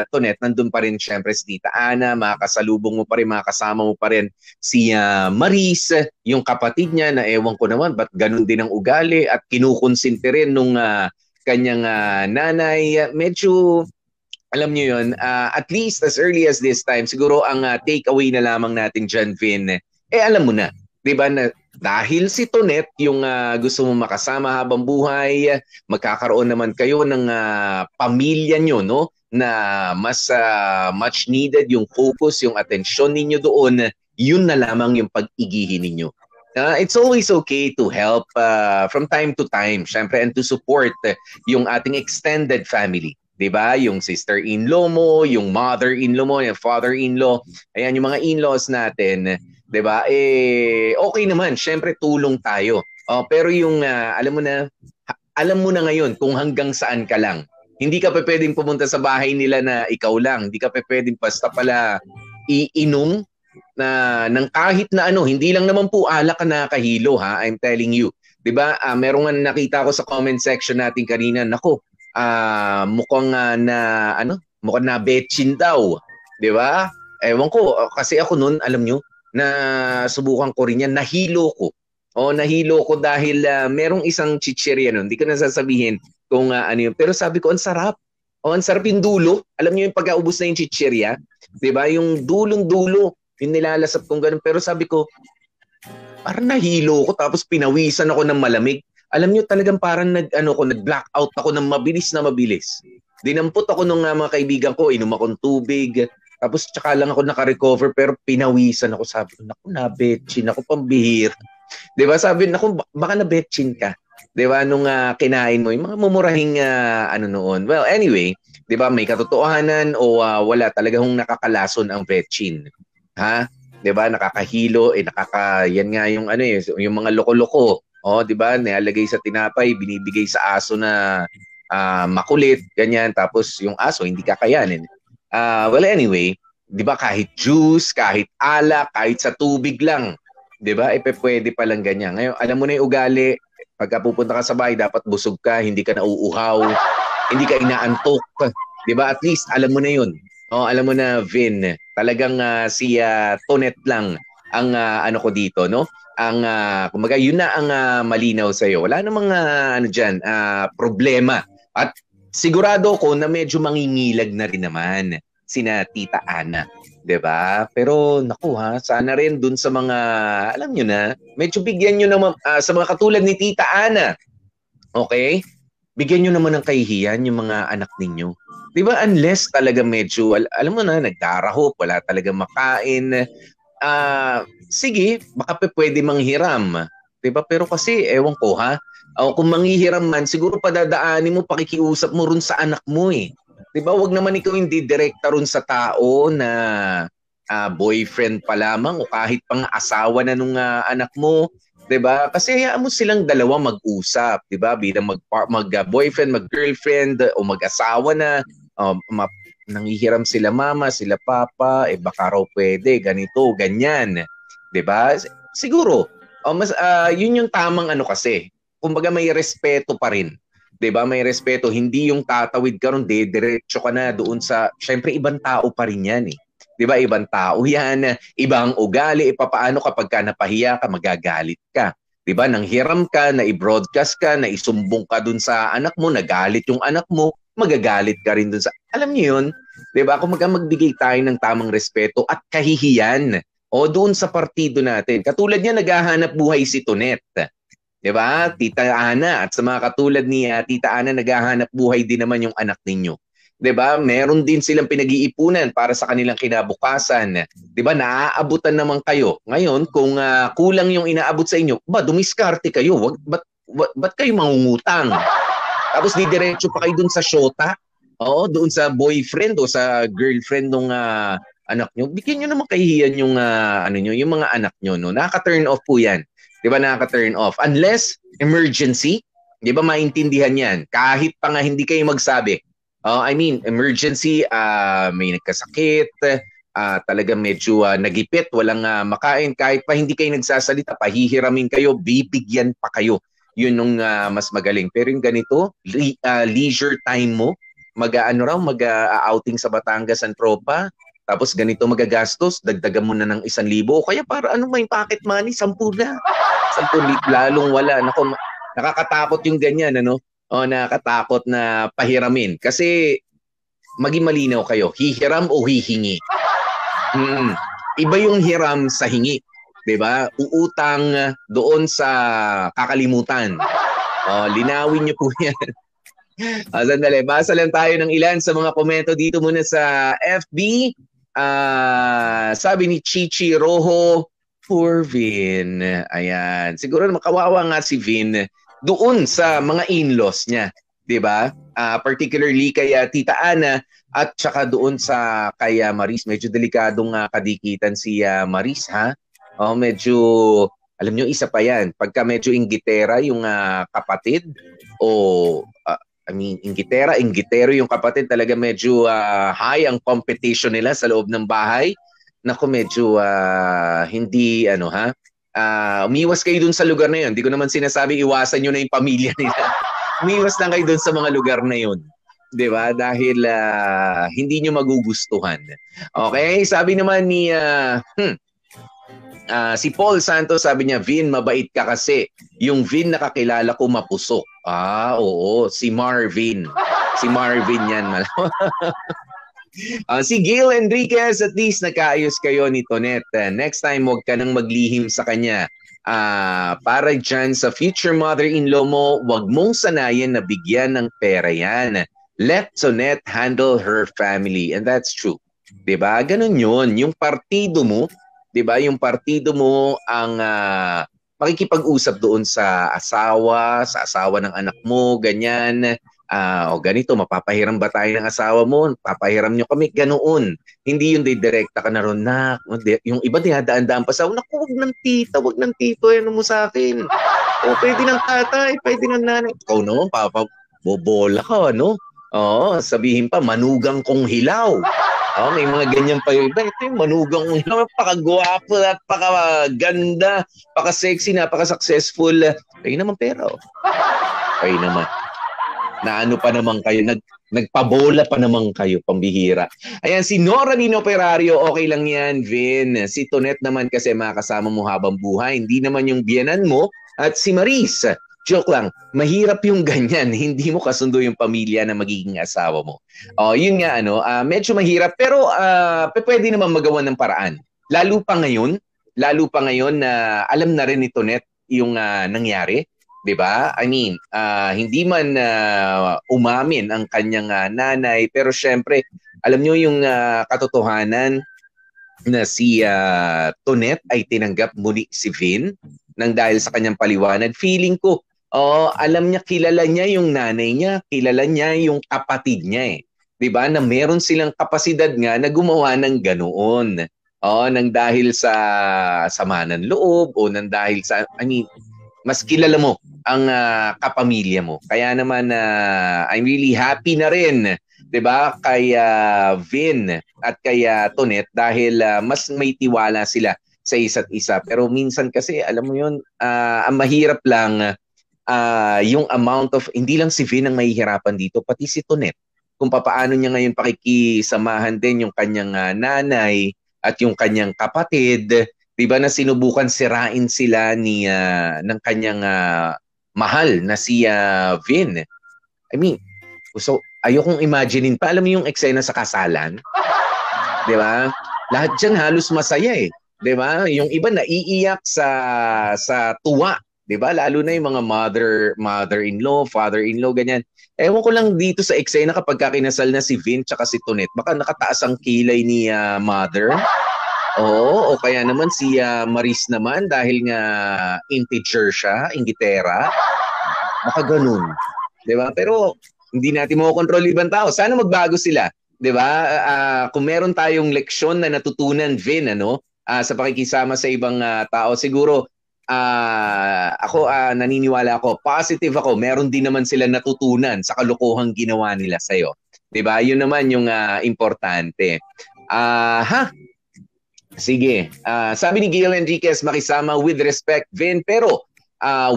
Tonette, nandun pa rin syempre si Tita Ana, makakasalubong mo pa rin, makakasama mo pa rin si Maris, yung kapatid niya na ewan ko naman ba't ganun din ang ugali at kinukonsinti rin nung kanyang nanay. Medyo, alam niyo yun, at least as early as this time, siguro ang takeaway na lamang natin dyan, Vin, alam mo na, di ba, na dahil si Tonette yung gusto mo makasama habang buhay, magkakaroon naman kayo ng pamilya nyo, no? Na mas much needed yung focus, yung atensyon ninyo doon, yun na lamang yung pag-igihin ninyo. It's always okay to help from time to time, syempre, and to support yung ating extended family. 'Di ba? Yung sister-in-law mo, yung mother-in-law mo, yung father-in-law, ayan yung mga in-laws natin. 'Di ba? Okay naman, syempre tulong tayo. Pero yung alam mo na ngayon kung hanggang saan ka lang. Hindi ka pwedeng pumunta sa bahay nila na ikaw lang. Hindi ka pwedeng basta pala iinom na ng kahit na hindi lang naman po alak na kahilo, I'm telling you. 'Di ba? Merong nakita ko sa comment section natin kanina, nako, mukhang mukhang na betchin daw. 'Di ba? Ewan ko kasi ako noon, alam nyo, na subukan ko rin yan, nahilo ko. Nahilo ko dahil merong isang chichirya nun. Hindi ko na sasabihin kung ano yun. Pero sabi ko, ang sarap. Ang sarap yung dulo. Alam niyo yung pagkaubos na yung chichirya? 'Di ba? Yung dulong-dulo, yung nilalasap kong ganun. Pero sabi ko, parang nahilo ko tapos pinawisan ako ng malamig. Alam niyo talagang parang nag-blackout ako ng mabilis na mabilis. Dinampot ako ng mga kaibigan ko, inom akong tubig. Tapos tsaka lang ako naka-recover pero pinawisan ako. Sabi ko, naku, nabetchin ako, pambihir. 'Di ba? Sabi, naku, baka nabetchin ka. 'Di ba? Nung kinain mo, yung mga mumurahing noon. Well, anyway, 'di ba? May katotohanan o wala talagang nakakalason ang betchin. 'di ba? Nakakahilo, yan nga yung yung mga loko-loko. Oh, 'di ba? Nilalagay sa tinapay, binibigay sa aso na makulit, ganyan. Tapos yung aso hindi kakayanin. Well, anyway, 'di ba, kahit juice, kahit alak, kahit sa tubig lang, 'di ba? Pwede pa lang ganyan. Ngayon, alam mo na yung ugali, pagka pupunta ka sa bahay, dapat busog ka, hindi ka nauuhaw, hindi ka inaantok, 'di ba? At least alam mo na 'yun. Oh, alam mo na, Vin, talagang si Tonet lang ang ko dito, no? Ang kumbaga yun na ang malinaw sa iyo. Wala namang diyan, problema. At sigurado ko na medyo mangingilag na rin naman sina Tita Ana, 'di ba? Pero naku sana rin dun sa mga alam niyo na, medyo bigyan niyo naman sa mga katulad ni Tita Ana. Okay? Bigyan niyo naman ng kahihiyan yung mga anak ninyo. 'Di ba? Unless talaga medyo alam mo na nagdarahop, wala talaga makain. Sige, baka pwede manghiram. 'Di ba? Pero kasi ewan ko kung manghihiram man, siguro padadaanin mo, pakikiusap mo rin sa anak mo eh. 'Di ba? Wag naman ikaw hindi direkta rin sa tao na boyfriend pa lamang o kahit pang asawa na nung anak mo. 'Di ba? Kasi hayaan mo silang dalawa mag-usap, 'di ba? Bilang mag-boyfriend, mag-girlfriend o mag-asawa na, nanghihiram sila mama, sila papa, baka raw pwede ganito, ganyan. 'Di ba? Siguro, yun yung tamang kasi. Kumbaga may respeto pa rin. 'Di ba? May respeto, hindi yung tatawid ka ron, diretso ka na doon sa, syempre ibang tao pa rin 'yan eh. 'Di ba? Ibang tao 'yan, ibang ugali, papaano kapag ka napahiya ka, magagalit ka. 'Di ba? Nang hiram ka, na i-broadcast ka, na isumbong ka dun sa anak mo, nagalit yung anak mo, magagalit ka rin dun sa, alam niyo yun? 'Di ba? Kung magbigay tayo ng tamang respeto at kahihiyan o doon sa partido natin. Katulad niya, naghahanap buhay si Tonet. 'Di ba? Tita Ana, at sa mga katulad ni Tita Ana, naghahanap buhay din naman yung anak ninyo. 'Di ba? Meron din silang pinag-iipunan para sa kanilang kinabukasan. 'Di ba? Naaabutan naman kayo. Ngayon, kung kulang yung inaabot sa inyo, dumiskarte kayo. Ba't kayo mangungutang? Tapos didiretso pa kayo dun sa shota. Oo, doon sa boyfriend o sa girlfriend ng anak nyo. Bigyan nyo naman kahihiyan yung yung mga anak nyo, no? Nakaka-turn off po 'yan. 'Di ba? Nakaka-turn off. Unless emergency, 'di ba, maintindihan 'yan. Kahit pa nga hindi kayo magsabi. Emergency, may nagkasakit, talagang medyo nagipit, walang makain, kahit pa hindi kayo nagsasalita, pahihiramin kayo, bibigyan pa kayo. Yun nung mas magaling. Pero yung ganito, leisure time mo, mag-outing sa Batangas ang tropa, tapos ganito magagastos, dagdagan mo na ng 1,000, o kaya para may pocket money, 10 na. 10, lalong wala. Nako, nakakatakot yung ganyan, nakakatakot na pahiramin. Kasi maging malinaw kayo, hihiram o hihingi. Iba yung hiram sa hingi. 'Di ba? Uutang doon sa kakalimutan. Linawin niyo po 'yan. Sandali, basa lang tayo ng ilan sa mga komento dito muna sa FB. Sabi ni Chichi Rojo, poor Vin. Ayan. Siguro makawawa nga si Vin doon sa mga in-laws niya, 'di ba? Particularly kay Tita Ana at saka doon sa kay Maris. Medyo delikadong kadikitan si Maris, ha? Medyo, alam nyo, isa pa yan. Pagka medyo inggitera yung kapatid, inggitero yung kapatid, talaga medyo high ang competition nila sa loob ng bahay. Naku, medyo hindi, umiwas kayo dun sa lugar na yun. Hindi ko naman sinasabi iwasan nyo na yung pamilya nila. Umiwas lang kayo dun sa mga lugar na yun. 'Di ba? Dahil hindi nyo magugustuhan. Okay? Sabi naman ni si Paul Santos, sabi niya, Vin, mabait ka kasi. Yung Vin nakakilala ko mapusok. Oo. Si Marvin. Si Marvin yan. Si Gil Enriquez, at least nakaayos kayo ni Tonet. Next time, huwag ka nang maglihim sa kanya. Para dyan sa future mother-in-law mo, huwag mong sanayan na bigyan ng pera yan. Let Tonet handle her family. And that's true. 'Di ba? Ganun yun. Yung partido mo, 'di ba? Yung partido mo ang makikipag-usap doon sa asawa ng anak mo, ganyan. O ganito, mapapahiram ba tayo ng asawa mo? Papahiram nyo kami, ganoon. Hindi yung direkta ka na ron, nak. Yung iba dinadaan-daan pa sa, naku, wag ng tita, wag ng tito, ano mo sa akin. O, pwede ng tatay, pwede ng nanay. Ikaw naman, bobola ka, ano? Oo, sabihin pa, manugang kong hilaw. May mga ganyan pa yung iba. Ito yung manugang kong hilaw, napakagwapo, napakaganda, napaka-sexy, napaka-successful. Kayo naman pera, oh. Kayo naman. Na ano pa naman kayo, nagpabola pa naman kayo, pambihira. Ayan, si Nora Nino Perario, okay lang yan, Vin. Si Tonet naman kasi makakasama mo habang buhay, hindi naman yung biyenan mo. At si Maris, joke lang, mahirap yung ganyan, hindi mo kasundo yung pamilya na magiging asawa mo. Yun nga, medyo mahirap, pero pwede naman magawa ng paraan. Lalo pa ngayon na alam na rin ni Tonet yung nangyari. 'Di ba? I mean, hindi man umamin ang kanyang nanay, pero syempre, alam niyo yung katotohanan na si Tonet ay tinanggap muli si Vin nang dahil sa kanyang paliwanag. Feeling ko, alam niya, kilala niya yung nanay niya, kilala niya yung kapatid niya 'Di ba? Na meron silang kapasidad nga na gumawa ng ganoon. Nang dahil sa sama ng loob o nang dahil sa, mas kilala mo ang kapamilya mo. Kaya naman I'm really happy na rin, 'di ba, kay Vin at kay Tonet dahil mas may tiwala sila sa isa't isa. Pero minsan kasi alam mo 'yun, ang mahirap lang yung amount of, hindi lang si Vin ang mahihirapan dito, pati si Tonet. Kung papaano niya ngayon pakikisamahan din yung kanyang nanay at yung kanyang kapatid. 'Di ba, na sinubukan sirain sila ng kanyang mahal na si Vin. I mean, so ayokong imaginein pa. Alam mo yung eksena sa kasalan? 'Di ba? Lahat diyan halos masaya 'Di ba? Yung iba naiiyak sa tuwa, 'di ba? Lalo na yung mga mother-in-law, father-in-law, ganyan. Ewan ko lang dito sa eksena kapag kinasal na si Vin tsaka si Tonet, baka nakataas ang kilay ni mother. O kaya naman si Maris naman dahil nga integer siya, ingitera. Baka ganun. 'Di ba? Pero hindi natin makokontrol ibang tao. Sana magbago sila, 'di ba? Kung meron tayong leksyon na natutunan, Vin, sa pakikisama sa ibang tao, siguro ako naniniwala ako, positive ako, meron din naman sila natutunan sa kalokohang ginawa nila sa iyo. 'Di ba? Yun naman yung importante. Sige. Sabi ni Gil Enriquez, makisama with respect, Vin, pero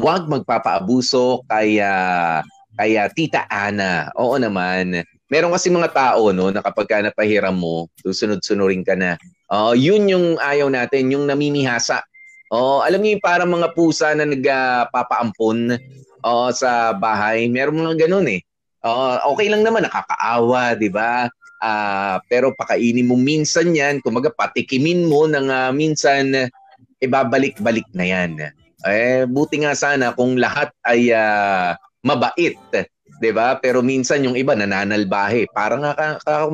wag magpapaabuso kay Tita Ana. Oo naman. Meron kasi mga tao na kapag napahiram mo, susunod-sunurin ka na. Yun yung ayaw natin, yung namimihasa. Alam niyo yung parang mga pusa na nagpapaampon sa bahay. Meron mga ganun okay lang naman, nakakaawa, 'di ba? Pero pakainin mo minsan yan, kumaga patikimin mo ng minsan, ibabalik-balik na yan. Buti nga sana kung lahat ay mabait, 'di ba? Pero minsan yung iba nananalbahe, parang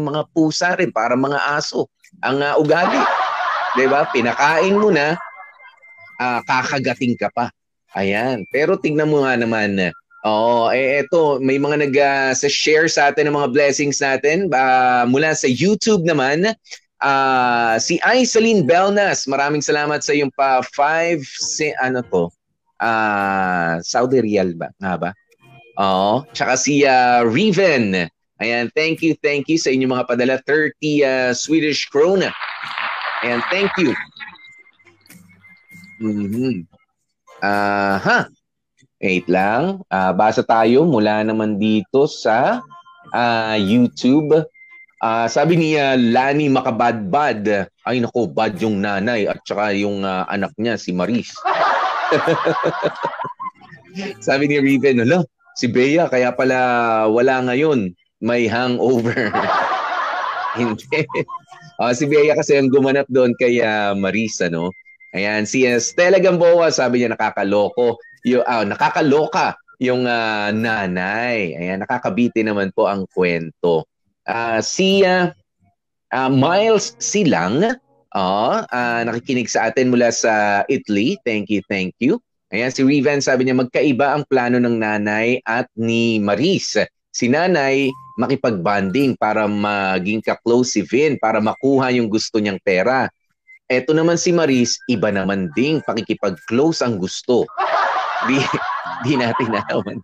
mga pusa rin, parang mga aso ang ugali. 'Di ba? Pinakain mo na, kakagating ka pa. Ayan. Pero tignan mo nga naman, eto, may mga nag-share sa atin ng mga blessings natin mula sa YouTube naman. Si Aiseline Belnas, maraming salamat sa iyong Saudi Riyal ba? Nga ba? Tsaka si Riven. Ayan, thank you sa inyong mga padala. 30 Swedish krona. Ayan, thank you. Wait lang. Basa tayo mula naman dito sa YouTube. Sabi ni Lani Makabadbad, ay nako, bad yung nanay at saka yung anak niya, si Maris. Sabi ni Riven, si Bea, kaya pala wala ngayon. May hangover. Hindi. Si Bea kasi ang gumanap doon kay Maris, Ayan, si Stella Gamboa, sabi niya nakakaloka yung nanay. Ayan, nakakabiti naman po ang kwento. Si Miles Silang, nakikinig sa atin mula sa Italy. Thank you. Ayan, si Riven, sabi niya magkaiba ang plano ng nanay at ni Maris. si nanay makipag-bonding para maging ka-close si Vin, para makuha yung gusto niyang pera. Eto naman si Maris, iba naman ding pakikipag-close ang gusto. Di natin alam.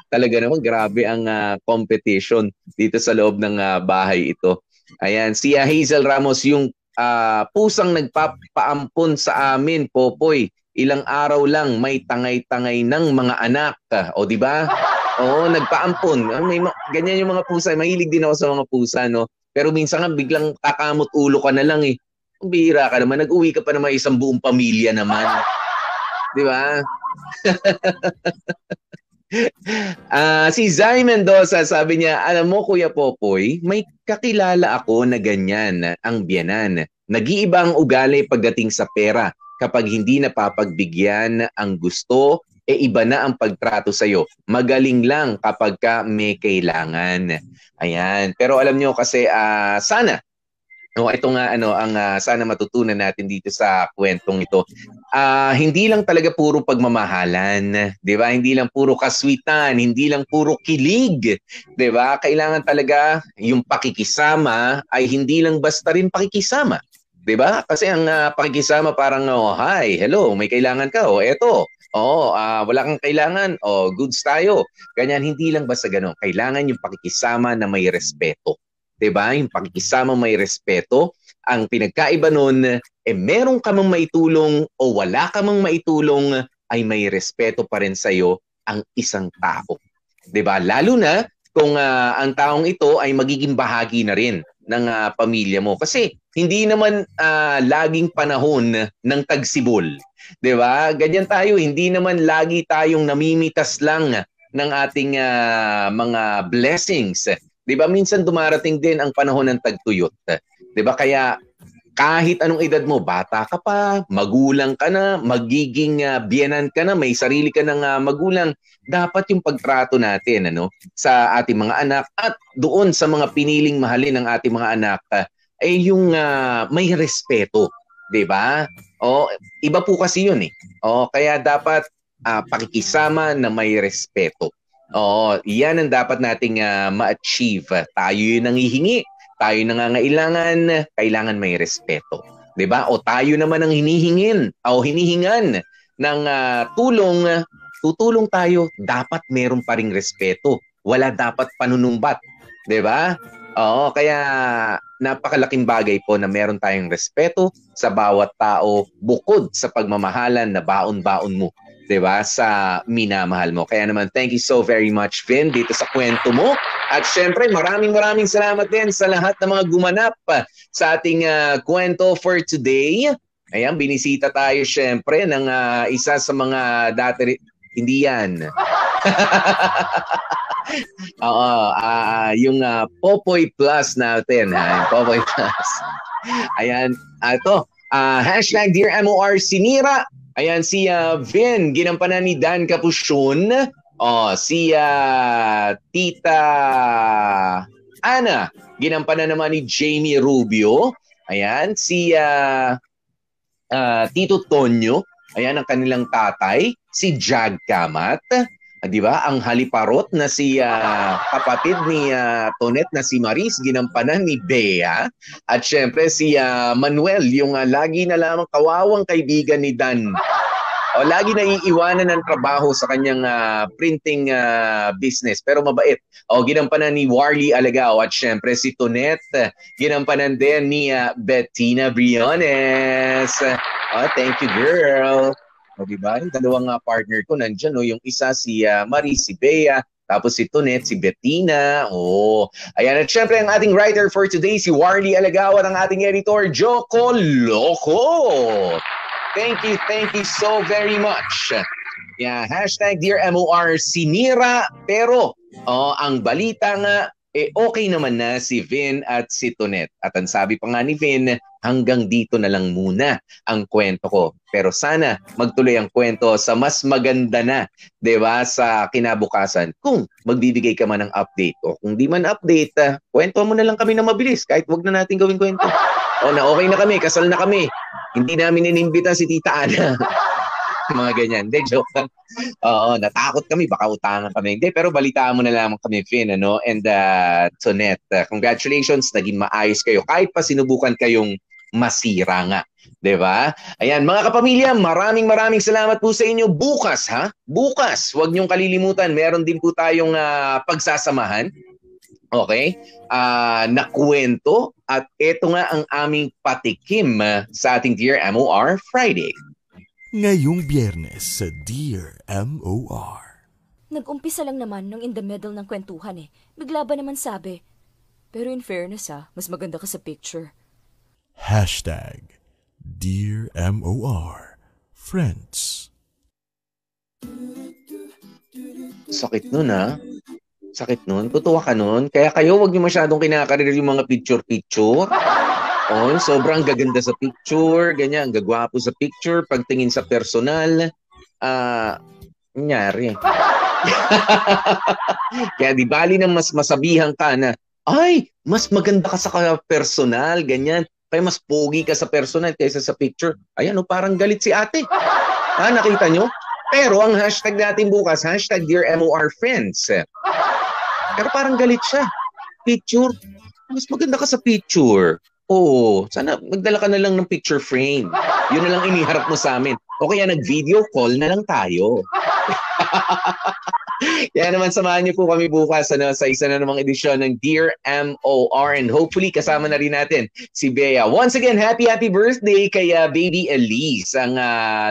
Talaga naman, grabe ang competition dito sa loob ng bahay ito. Ayan, si Hazel Ramos, yung pusang nagpapaampon sa amin, Popoy. Ilang araw lang may tangay-tangay ng mga anak. O, di ba? Oo, nagpaampon. Ganyan yung mga pusa. Mahilig din ako sa mga pusa, no? Pero minsan nga biglang kakamot ulo ka na lang eh. Kung bihira ka naman, nag-uwi ka pa naman isang buong pamilya naman. Di ba? Si Zay Mendoza, sabi niya, alam mo Kuya Popoy, may kakilala ako na ganyan ang biyanan. Nag-iiba ang ugali pagdating sa pera. Kapag hindi napapagbigyan ang gusto, iba na ang pagtrato sa'yo. Magaling lang kapag ka may kailangan. Ayan. Pero alam nyo kasi, sana, ito nga ang sana matutunan natin dito sa kwentong ito. Hindi lang talaga puro pagmamahalan, 'di ba? Hindi lang puro kaswitan, hindi lang puro kilig, 'di ba? Kailangan talaga yung pakikisama ay hindi lang basta rin pakikisama, 'di ba? Kasi ang pakikisama parang hi, hello, may kailangan ka, eto. Wala kang kailangan, goods tayo. Ganyan, hindi lang basta gano'n. Kailangan yung pakikisama na may respeto. Diba? Yung pakikisama may respeto. Ang pinagkaiba nun, meron ka mang maitulong o wala ka mang maitulong, ay may respeto pa rin sa'yo ang isang tao. Diba? Lalo na kung ang taong ito ay magiging bahagi na rin ng pamilya mo. Kasi hindi naman laging panahon ng tagsibol. Diba? Ganyan tayo, hindi naman lagi tayong namimitas lang ng ating mga blessings. 'Di ba minsan dumarating din ang panahon ng tagtuyot. 'Di ba kaya kahit anong edad mo, bata ka pa, magulang ka na, magiging biyenan ka na, may sarili ka ng magulang, dapat yung pagtrato natin sa ating mga anak at doon sa mga piniling mahalin ng ating mga anak ay yung may respeto, 'di ba? Iba po kasi 'yun eh. Kaya dapat pakikisama na may respeto. Yan ang dapat nating ma-achieve. Tayo yung nangihingi, tayo nangangailangan, kailangan may respeto. 'Di ba? O tayo naman ang hinihingin o hinihingan ng tulong, tutulong tayo, dapat meron pa ring respeto. Wala dapat panunumbat. 'Di ba? Kaya napakalaking bagay po na meron tayong respeto sa bawat tao bukod sa pagmamahalan na baon-baon mo. 'Di ba? Sa minamahal mo. Kaya naman, thank you so very much, Vin, dito sa kwento mo. At syempre, maraming salamat din sa lahat ng mga gumanap sa ating kwento for today. Ayan, binisita tayo syempre ng isa sa mga dati, hindi yan. Yung Popoy Plus natin. Yung Popoy Plus. Ayan, ito. Hashtag Dear MOR Sinira. Ayan, si Vin, ginampanan ni Dan Capuchon. Si Tita Ana, ginampanan naman ni Jamie Rubio. Ayan, si Tito Tonyo, ayan ang kanilang tatay. Si Jag Kamat, di ba? Ang haliparot na si kapatid ni Tonet na si Maris, ginampanan ni Bea. At syempre si Manuel, yung lagi na lamang kawawang kaibigan ni Dan. Lagi na iiwanan ng trabaho sa kanyang printing business, pero mabait. Ginampanan ni Warly Alagao at syempre si Tonet, ginampanan din ni Bettina Briones. Thank you, girl. Diba? Yung dalawang partner ko nandyan, yung isa si Maris, si Bea, tapos si Tonet, si Bettina. Ayan, at syempre ang ating writer for today, si Warly Alagao, at ang ating editor, Joko Loco. Thank you so very much. Yeah, hashtag Dear MOR Sinira, pero ang balita nga, okay naman na si Vin at si Tonet. At ang sabi pa nga ni Vin, hanggang dito na lang muna ang kwento ko. Pero sana magtuloy ang kwento sa mas maganda na, 'di ba, sa kinabukasan. Kung magbibigay ka man ng update o kung di man update, kwento mo na lang kami na mabilis kahit wag na natin gawing kwento. Na okay na kami, kasal na kami. Hindi namin inimbita si Tita Ana. Mga ganyan. Hindi, joke lang. Oo, natakot kami. Baka utangan kami. Hindi, pero balitaan mo na lamang kami, Finn, ano? And Tonette, congratulations. Naging maayos kayo. Kahit pa sinubukan kayong masira nga. 'Di ba? Ayan, mga kapamilya, maraming salamat po sa inyo. Bukas, ha? Bukas, huwag niyong kalilimutan, meron din po tayong pagsasamahan. Okay? Na kwento at ito nga ang aming patikim sa ating Dear MOR Friday. Ngayong Biyernes sa Dear MOR. Nag-umpisa lang naman nung in the middle ng kwentuhan eh. Bigla ba naman sabi? Pero in fairness mas maganda ka sa picture. Hashtag Dear MOR Friends. Sakit nun, ha? Sakit nun. Tutuwa ka nun. Kaya kayo, wag niyo masyadong kinakarir yung mga picture-picture. Oh, sobrang gaganda sa picture, ganyan, gagwapo sa picture, pagtingin sa personal, nangyari. Kaya di bali na mas masabihan ka na, ay, mas maganda ka sa personal, ganyan. Kaya mas pogi ka sa personal kaysa sa picture. Ayan, parang galit si ate. Nakita nyo? Pero ang hashtag natin bukas, hashtag Dear MOR Friends. Pero parang galit siya. Picture, mas maganda ka sa picture. Oo, sana magdala ka na lang ng picture frame. Yun na lang iniharap mo sa amin. O kaya nag-video call na lang tayo. Kaya naman samahan niyo po kami bukas sa isa na namang edisyon ng Dear MOR and hopefully kasama na rin natin si Bea. Once again, happy birthday kay Baby Elise, ang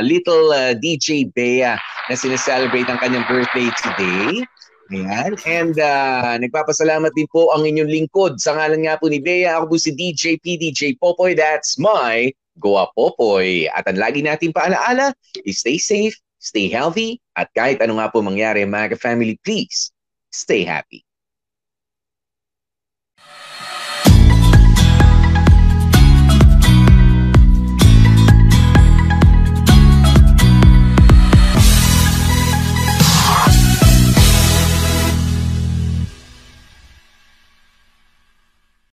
little DJ Bea na sineselebrate ang kanyang birthday today. Ayan. And nagpapasalamat din po ang inyong lingkod. Sa ngalan nga po ni Bea, ako po si DJ PDJ Popoy. That's my Goa Popoy. At ang lagi natin paalaala, stay safe, stay healthy, at kahit ano nga po mangyari, mga family, please, stay happy.